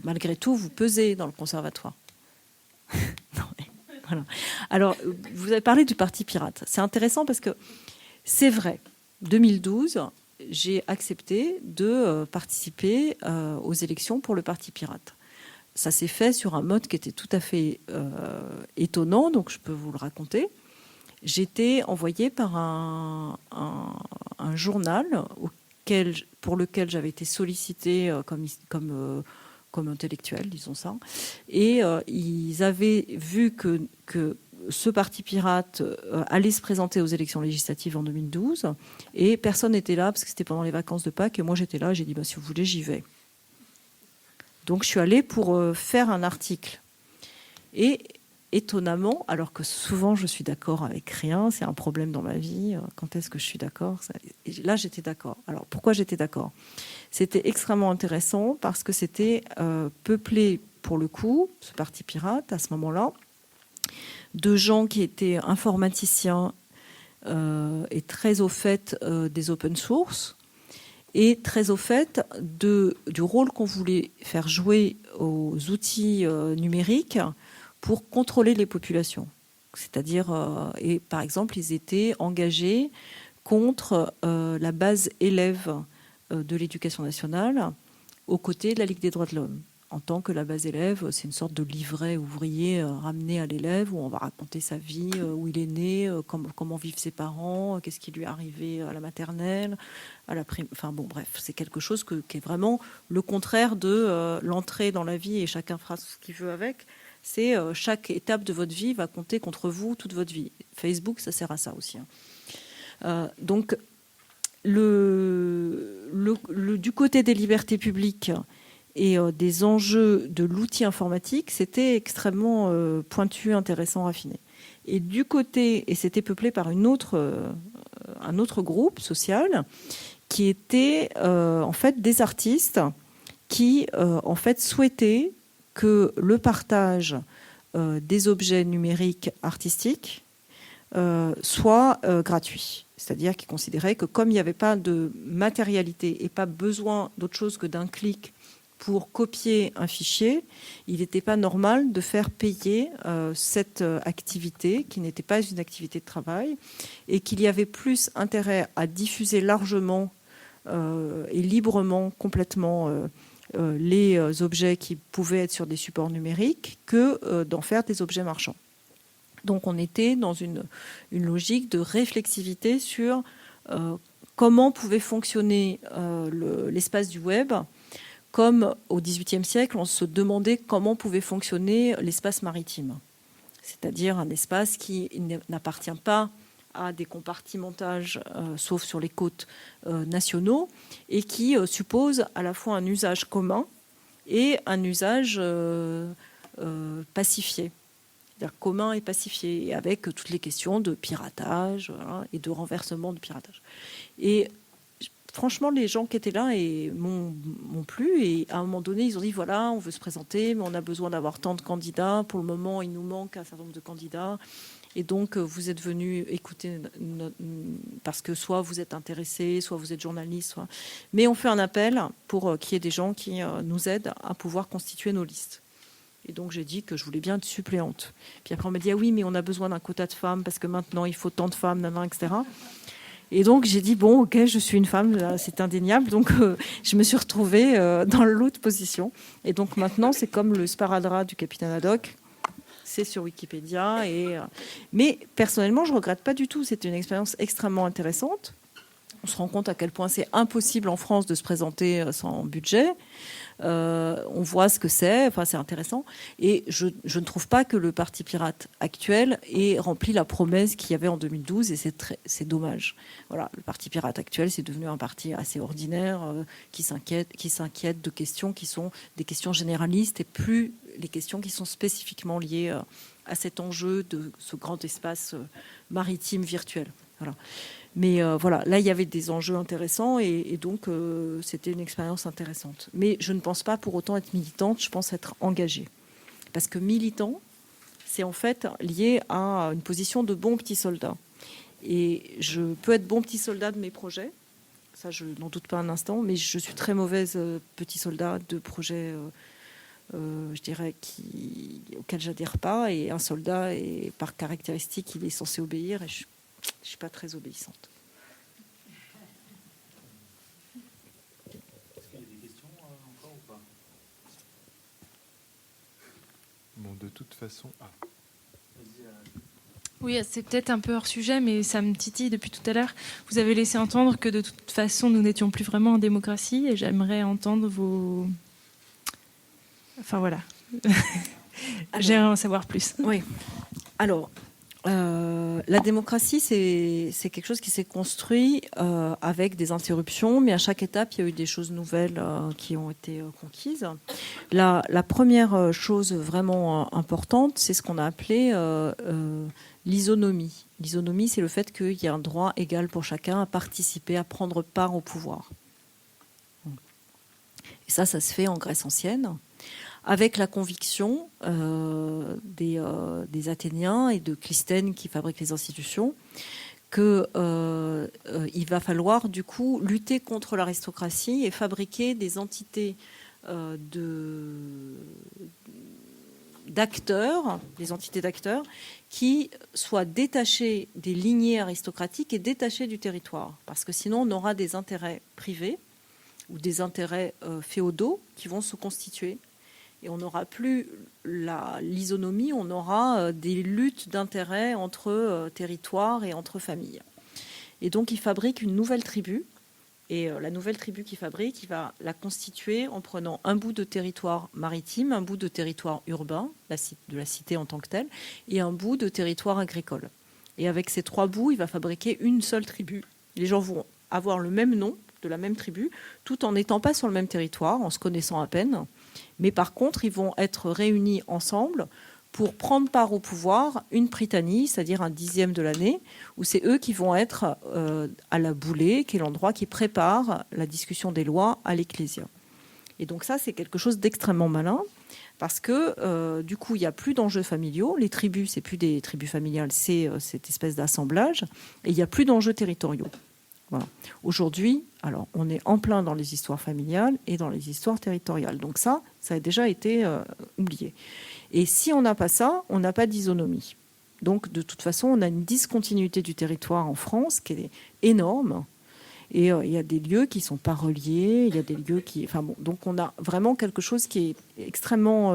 S4: malgré tout, vous pesez dans le conservatoire. Non, mais, voilà. Alors, vous avez parlé du Parti pirate. C'est intéressant parce que c'est vrai. 2012, j'ai accepté de participer aux élections pour le Parti pirate. Ça s'est fait sur un mode qui était tout à fait étonnant, donc je peux vous le raconter. J'étais envoyée par un journal pour lequel j'avais été sollicitée comme intellectuelle, disons ça. Et ils avaient vu que ce parti pirate allait se présenter aux élections législatives en 2012, et personne n'était là, parce que c'était pendant les vacances de Pâques, et moi j'étais là, et j'ai dit, si vous voulez, j'y vais. Donc je suis allée pour faire un article. Et étonnamment, alors que souvent je suis d'accord avec rien, c'est un problème dans ma vie, quand est-ce que je suis d'accord ? Et là j'étais d'accord. Alors pourquoi j'étais d'accord ? C'était extrêmement intéressant parce que c'était peuplé, pour le coup, ce parti pirate, à ce moment-là, de gens qui étaient informaticiens et très au fait des open source, et très au fait du rôle qu'on voulait faire jouer aux outils numériques pour contrôler les populations. C'est-à-dire, et par exemple, ils étaient engagés contre la base élève de l'éducation nationale aux côtés de la Ligue des droits de l'homme. En tant que la base élève, c'est une sorte de livret ouvrier ramené à l'élève où on va raconter sa vie, où il est né, comment vivent ses parents, qu'est-ce qui lui est arrivé à la maternelle, à la prime. Enfin bon, bref, c'est quelque chose qui est vraiment le contraire de l'entrée dans la vie et chacun fera ce qu'il veut avec. C'est chaque étape de votre vie va compter contre vous toute votre vie. Facebook, ça sert à ça aussi. Hein. Donc, du côté des libertés publiques et des enjeux de l'outil informatique, c'était extrêmement pointu, intéressant, raffiné. Et du côté, et c'était peuplé par une autre un autre groupe social qui était en fait des artistes qui en fait souhaitaient que le partage des objets numériques artistiques soit gratuit. C'est-à-dire qu'ils considéraient que comme il n'y avait pas de matérialité et pas besoin d'autre chose que d'un clic pour copier un fichier, il n'était pas normal de faire payer cette activité qui n'était pas une activité de travail et qu'il y avait plus intérêt à diffuser largement et librement, complètement les objets qui pouvaient être sur des supports numériques que d'en faire des objets marchands. Donc on était dans une logique de réflexivité sur comment pouvait fonctionner l'espace du web. Comme au XVIIIe siècle, on se demandait comment pouvait fonctionner l'espace maritime, c'est-à-dire un espace qui n'appartient pas à des compartimentages, sauf sur les côtes nationaux, et qui suppose à la fois un usage commun et un usage pacifié, c'est-à-dire commun et pacifié, avec toutes les questions de piratage, voilà, et de renversement de piratage. Et franchement, les gens qui étaient là m'ont plu. Et à un moment donné, ils ont dit, voilà, on veut se présenter, mais on a besoin d'avoir tant de candidats. Pour le moment, il nous manque un certain nombre de candidats. Et donc, vous êtes venus écouter parce que soit vous êtes intéressés, soit vous êtes journaliste. Mais on fait un appel pour qu'il y ait des gens qui nous aident à pouvoir constituer nos listes. Et donc, j'ai dit que je voulais bien être suppléante. Puis après, on m'a dit, ah oui, mais on a besoin d'un quota de femmes parce que maintenant, il faut tant de femmes, etc. Et donc, j'ai dit, bon, ok, je suis une femme, c'est indéniable. Donc, je me suis retrouvée dans l'autre position. Et donc, maintenant, c'est comme le sparadrap du capitaine Haddock. C'est sur Wikipédia. Mais personnellement, je ne regrette pas du tout. C'était une expérience extrêmement intéressante. On se rend compte à quel point c'est impossible en France de se présenter sans budget. On voit ce que c'est, enfin, c'est intéressant. Et je ne trouve pas que le Parti pirate actuel ait rempli la promesse qu'il y avait en 2012, et c'est dommage. Voilà, le Parti pirate actuel, c'est devenu un parti assez ordinaire qui s'inquiète de questions qui sont des questions généralistes et plus les questions qui sont spécifiquement liées à cet enjeu de ce grand espace maritime virtuel. Voilà. Mais voilà, là, il y avait des enjeux intéressants et donc c'était une expérience intéressante. Mais je ne pense pas pour autant être militante, je pense être engagée. Parce que militant, c'est en fait lié à une position de bon petit soldat. Et je peux être bon petit soldat de mes projets, ça je n'en doute pas un instant, mais je suis très mauvaise petit soldat de projets, je dirais, auxquels j'adhère pas. Et un soldat, par caractéristique, il est censé obéir et je ne suis pas très obéissante.
S1: Est-ce qu'il y a des questions encore ou pas?
S3: Bon, de toute façon...
S5: Oui, c'est peut-être un peu hors sujet, mais ça me titille depuis tout à l'heure. Vous avez laissé entendre que de toute façon, nous n'étions plus vraiment en démocratie, et j'aimerais entendre vos... Enfin, voilà. J'aimerais en savoir plus.
S4: Oui. Alors... la démocratie, c'est quelque chose qui s'est construit avec des interruptions, mais à chaque étape, il y a eu des choses nouvelles qui ont été conquises. La première chose vraiment importante, c'est ce qu'on a appelé l'isonomie. L'isonomie, c'est le fait qu'il y ait un droit égal pour chacun à participer, à prendre part au pouvoir. Et ça se fait en Grèce ancienne, avec la conviction des Athéniens et de Clisthène qui fabriquent les institutions qu'il va falloir du coup lutter contre l'aristocratie et fabriquer des entités d'acteurs, des entités d'acteurs qui soient détachées des lignées aristocratiques et détachées du territoire. Parce que sinon, on aura des intérêts privés ou des intérêts féodaux qui vont se constituer. Et on n'aura plus l'isonomie, on aura des luttes d'intérêts entre territoires et entre familles. Et donc, il fabrique une nouvelle tribu. Et la nouvelle tribu qu'il fabrique, il va la constituer en prenant un bout de territoire maritime, un bout de territoire urbain, de la cité en tant que telle, et un bout de territoire agricole. Et avec ces trois bouts, il va fabriquer une seule tribu. Les gens vont avoir le même nom de la même tribu, tout en n'étant pas sur le même territoire, en se connaissant à peine. Mais par contre, ils vont être réunis ensemble pour prendre part au pouvoir une prytanie, c'est-à-dire un dixième de l'année, où c'est eux qui vont être à la boulée, qui est l'endroit qui prépare la discussion des lois à l'Ecclésia. Et donc ça, c'est quelque chose d'extrêmement malin, parce que du coup, il n'y a plus d'enjeux familiaux. Les tribus, c'est plus des tribus familiales, c'est cette espèce d'assemblage, et il n'y a plus d'enjeux territoriaux. Voilà. Aujourd'hui, alors, on est en plein dans les histoires familiales et dans les histoires territoriales. Donc ça a déjà été oublié. Et si on n'a pas ça, on n'a pas d'isonomie. Donc, de toute façon, on a une discontinuité du territoire en France qui est énorme. Et il y a des lieux qui ne sont pas reliés. Il y a des lieux qui... Enfin bon, donc, on a vraiment quelque chose qui est extrêmement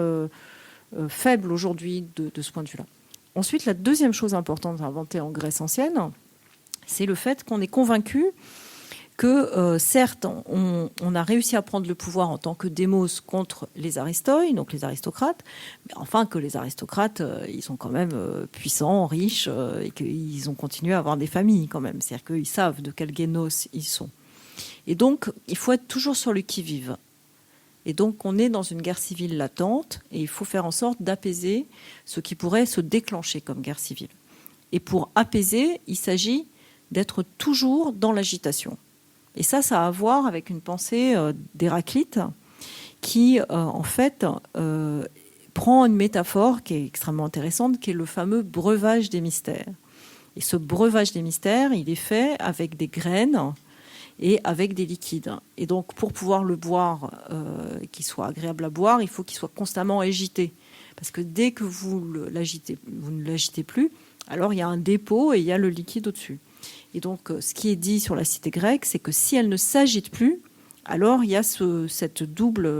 S4: faible aujourd'hui de ce point de vue-là. Ensuite, la deuxième chose importante inventée en Grèce ancienne, c'est le fait qu'on est convaincu que, certes, on a réussi à prendre le pouvoir en tant que démos contre les aristoi, donc les aristocrates, mais enfin que les aristocrates, ils sont quand même puissants, riches, et qu'ils ont continué à avoir des familles quand même. C'est-à-dire qu'ils savent de quel génos ils sont. Et donc, il faut être toujours sur le qui-vive. Et donc, on est dans une guerre civile latente, et il faut faire en sorte d'apaiser ce qui pourrait se déclencher comme guerre civile. Et pour apaiser, il s'agit d'être toujours dans l'agitation. Et ça a à voir avec une pensée d'Héraclite qui, en fait, prend une métaphore qui est extrêmement intéressante, qui est le fameux breuvage des mystères. Et ce breuvage des mystères, il est fait avec des graines et avec des liquides. Et donc, pour pouvoir le boire, qu'il soit agréable à boire, il faut qu'il soit constamment agité. Parce que dès que vous ne l'agitez plus, alors il y a un dépôt et il y a le liquide au-dessus. Et donc, ce qui est dit sur la cité grecque, c'est que si elle ne s'agite plus, alors il y a cette double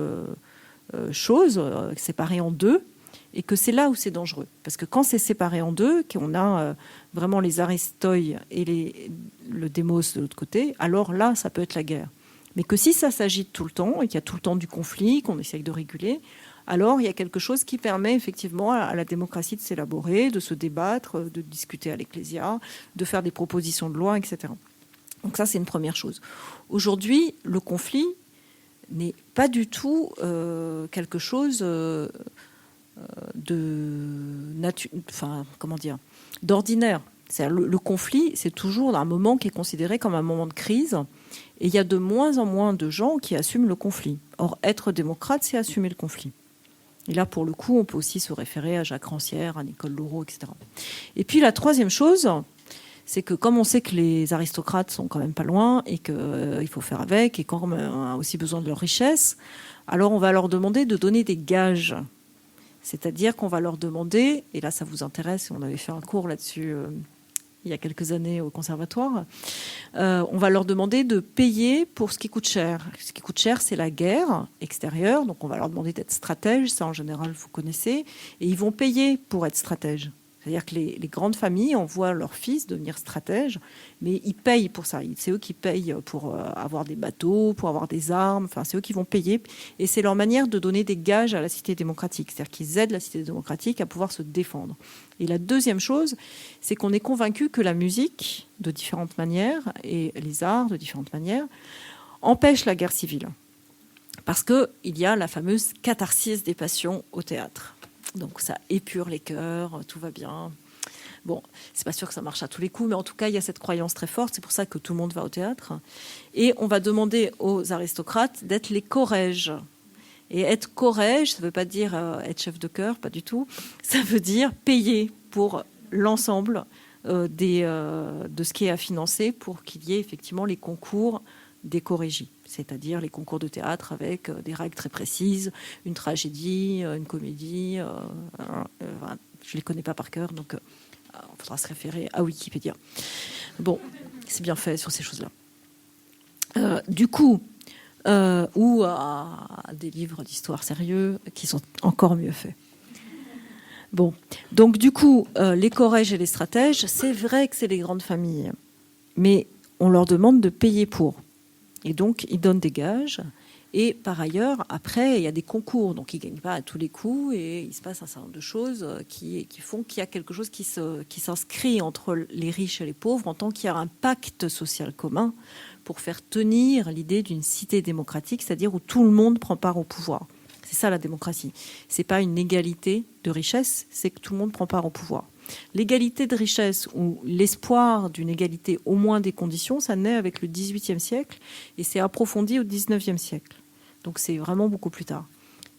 S4: chose séparée en deux, et que c'est là où c'est dangereux. Parce que quand c'est séparé en deux, qu'on a vraiment les aristoi et le démos de l'autre côté, alors là, ça peut être la guerre. Mais que si ça s'agite tout le temps, et qu'il y a tout le temps du conflit, qu'on essaye de réguler, alors il y a quelque chose qui permet effectivement à la démocratie de s'élaborer, de se débattre, de discuter à l'Ecclésia, de faire des propositions de loi, etc. Donc ça, c'est une première chose. Aujourd'hui, le conflit n'est pas du tout quelque chose d'ordinaire. Le conflit, c'est toujours un moment qui est considéré comme un moment de crise, et il y a de moins en moins de gens qui assument le conflit. Or, être démocrate, c'est assumer le conflit. Et là, pour le coup, on peut aussi se référer à Jacques Rancière, à Nicole Laureau, etc. Et puis la troisième chose, c'est que comme on sait que les aristocrates sont quand même pas loin et qu'il faut faire avec, et qu'on a aussi besoin de leur richesse, alors on va leur demander de donner des gages. C'est-à-dire qu'on va leur demander, et là ça vous intéresse, on avait fait un cours là-dessus il y a quelques années au conservatoire, on va leur demander de payer pour ce qui coûte cher. Ce qui coûte cher, c'est la guerre extérieure, donc on va leur demander d'être stratèges, ça en général vous connaissez, et ils vont payer pour être stratèges. C'est-à-dire que les grandes familles envoient leurs fils devenir stratèges, mais ils payent pour ça. C'est eux qui payent pour avoir des bateaux, pour avoir des armes, enfin c'est eux qui vont payer, et c'est leur manière de donner des gages à la cité démocratique, c'est-à-dire qu'ils aident la cité démocratique à pouvoir se défendre. Et la deuxième chose, c'est qu'on est convaincu que la musique, de différentes manières, et les arts, de différentes manières, empêchent la guerre civile. Parce qu'il y a la fameuse catharsis des passions au théâtre. Donc ça épure les cœurs, tout va bien. Bon, c'est pas sûr que ça marche à tous les coups, mais en tout cas, il y a cette croyance très forte. C'est pour ça que tout le monde va au théâtre. Et on va demander aux aristocrates d'être les chorèges. Et être chorège, ça ne veut pas dire être chef de chœur, pas du tout. Ça veut dire payer pour l'ensemble de ce qui est à financer pour qu'il y ait effectivement les concours des chorégies, c'est-à-dire les concours de théâtre avec des règles très précises, une tragédie, une comédie. Je ne les connais pas par cœur, donc il faudra se référer à Wikipédia. Bon, c'est bien fait sur ces choses-là. Du coup, ou à des livres d'histoire sérieux qui sont encore mieux faits. Bon, donc du coup, les chorèges et les stratèges, c'est vrai que c'est les grandes familles, mais on leur demande de payer pour. Et donc, ils donnent des gages. Et par ailleurs, après, il y a des concours. Donc, ils ne gagnent pas à tous les coups. Et il se passe un certain nombre de choses qui font qu'il y a quelque chose qui s'inscrit entre les riches et les pauvres en tant qu'il y a un pacte social commun pour faire tenir l'idée d'une cité démocratique, c'est-à-dire où tout le monde prend part au pouvoir. C'est ça la démocratie. C'est pas une égalité de richesse, c'est que tout le monde prend part au pouvoir. L'égalité de richesse ou l'espoir d'une égalité au moins des conditions, ça naît avec le XVIIIe siècle et c'est approfondi au XIXe siècle. Donc c'est vraiment beaucoup plus tard.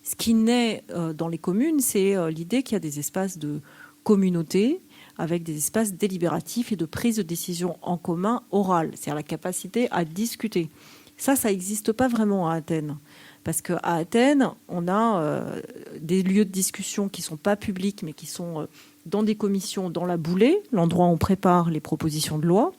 S4: Ce qui naît dans les communes, c'est l'idée qu'il y a des espaces de communauté avec des espaces délibératifs et de prise de décision en commun orale, c'est-à-dire la capacité à discuter. Ça n'existe pas vraiment à Athènes. Parce qu'à Athènes, on a des lieux de discussion qui ne sont pas publics, mais qui sont dans des commissions, dans la boulée, l'endroit où on prépare les propositions de loi.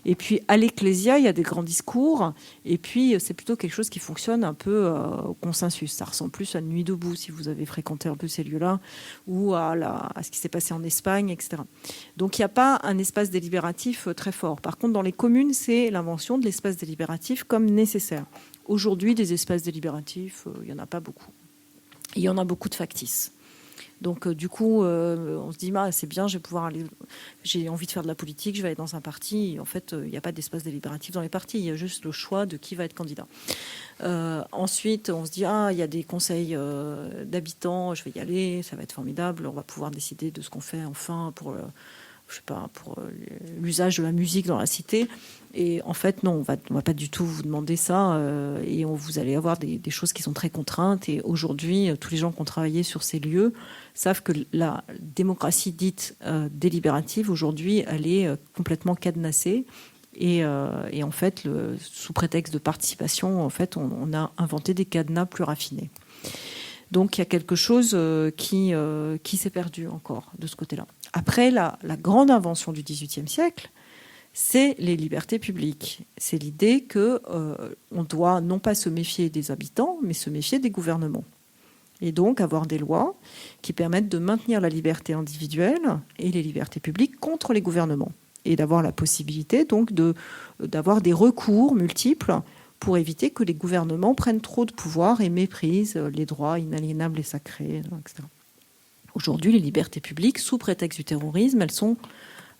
S4: Et puis à l'Ecclésia, il y a des grands discours. Et puis c'est plutôt quelque chose qui fonctionne un peu au consensus. Ça ressemble plus à une nuit debout, si vous avez fréquenté un peu ces lieux-là, ou à ce qui s'est passé en Espagne, etc. Donc il n'y a pas un espace délibératif très fort. Par contre, dans les communes, c'est l'invention de l'espace délibératif comme nécessaire. Aujourd'hui, des espaces délibératifs, il n'y en a pas beaucoup. Il y en a beaucoup de factices. Donc, du coup, on se dit, c'est bien, j'ai envie de faire de la politique, je vais aller dans un parti. Et en fait, il n'y a pas d'espace délibératif dans les partis. Il y a juste le choix de qui va être candidat. Ensuite, on se dit, il y a des conseils d'habitants, je vais y aller, ça va être formidable. On va pouvoir décider de ce qu'on fait enfin pour l'usage de la musique dans la cité. Et en fait, non, on va pas du tout vous demander ça. Et vous allez avoir des choses qui sont très contraintes. Et aujourd'hui, tous les gens qui ont travaillé sur ces lieux savent que la démocratie dite délibérative, aujourd'hui, elle est complètement cadenassée. Et en fait, sous prétexte de participation, en fait, on a inventé des cadenas plus raffinés. Donc, il y a quelque chose qui s'est perdu encore de ce côté-là. Après, la grande invention du XVIIIe siècle, c'est les libertés publiques. C'est l'idée qu'on doit non pas se méfier des habitants, mais se méfier des gouvernements. Et donc avoir des lois qui permettent de maintenir la liberté individuelle et les libertés publiques contre les gouvernements. Et d'avoir la possibilité donc d'avoir des recours multiples pour éviter que les gouvernements prennent trop de pouvoir et méprisent les droits inaliénables et sacrés, etc. Aujourd'hui, les libertés publiques, sous prétexte du terrorisme, elles sont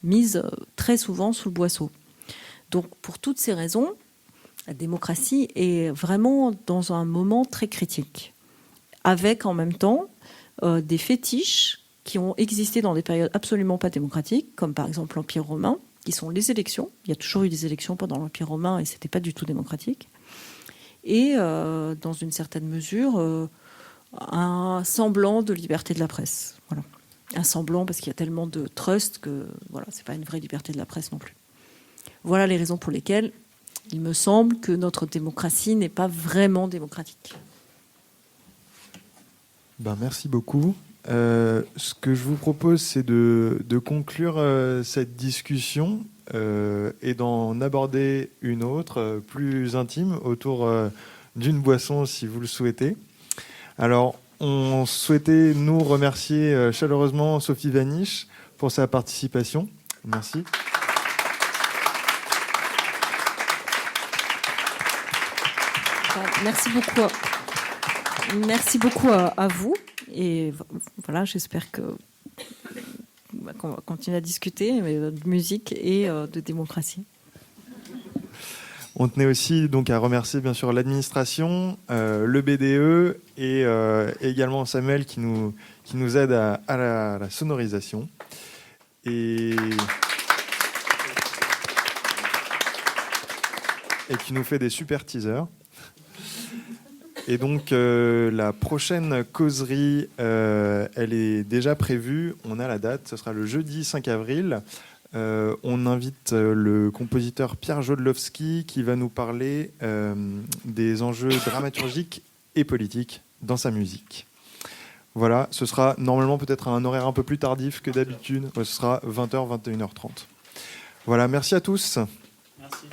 S4: mises très souvent sous le boisseau. Donc, pour toutes ces raisons, la démocratie est vraiment dans un moment très critique, avec en même temps des fétiches qui ont existé dans des périodes absolument pas démocratiques, comme par exemple l'Empire romain, qui sont les élections. Il y a toujours eu des élections pendant l'Empire romain et ce n'était pas du tout démocratique. Et dans une certaine mesure, un semblant de liberté de la presse. Voilà. Un semblant parce qu'il y a tellement de trust que c'est pas une vraie liberté de la presse non plus. Voilà les raisons pour lesquelles il me semble que notre démocratie n'est pas vraiment démocratique.
S3: Merci beaucoup. Ce que je vous propose, c'est de conclure cette discussion et d'en aborder une autre, plus intime, autour d'une boisson, si vous le souhaitez. Alors, on souhaitait nous remercier chaleureusement Sophie Vanish pour sa participation. Merci.
S4: Merci beaucoup à vous. Et voilà, j'espère qu'on va continuer à discuter de musique et de démocratie.
S3: On tenait aussi donc à remercier bien sûr l'administration, le BDE et également Samuel qui nous aide à la sonorisation. Et qui nous fait des super teasers. Et donc la prochaine causerie, elle est déjà prévue. On a la date, ce sera le jeudi 5 avril. On invite le compositeur Pierre Jodlowski qui va nous parler des enjeux dramaturgiques et politiques dans sa musique. Voilà, ce sera normalement peut-être à un horaire un peu plus tardif que d'habitude. Ce sera 20h, 21h30. Voilà, merci à tous.
S2: Merci.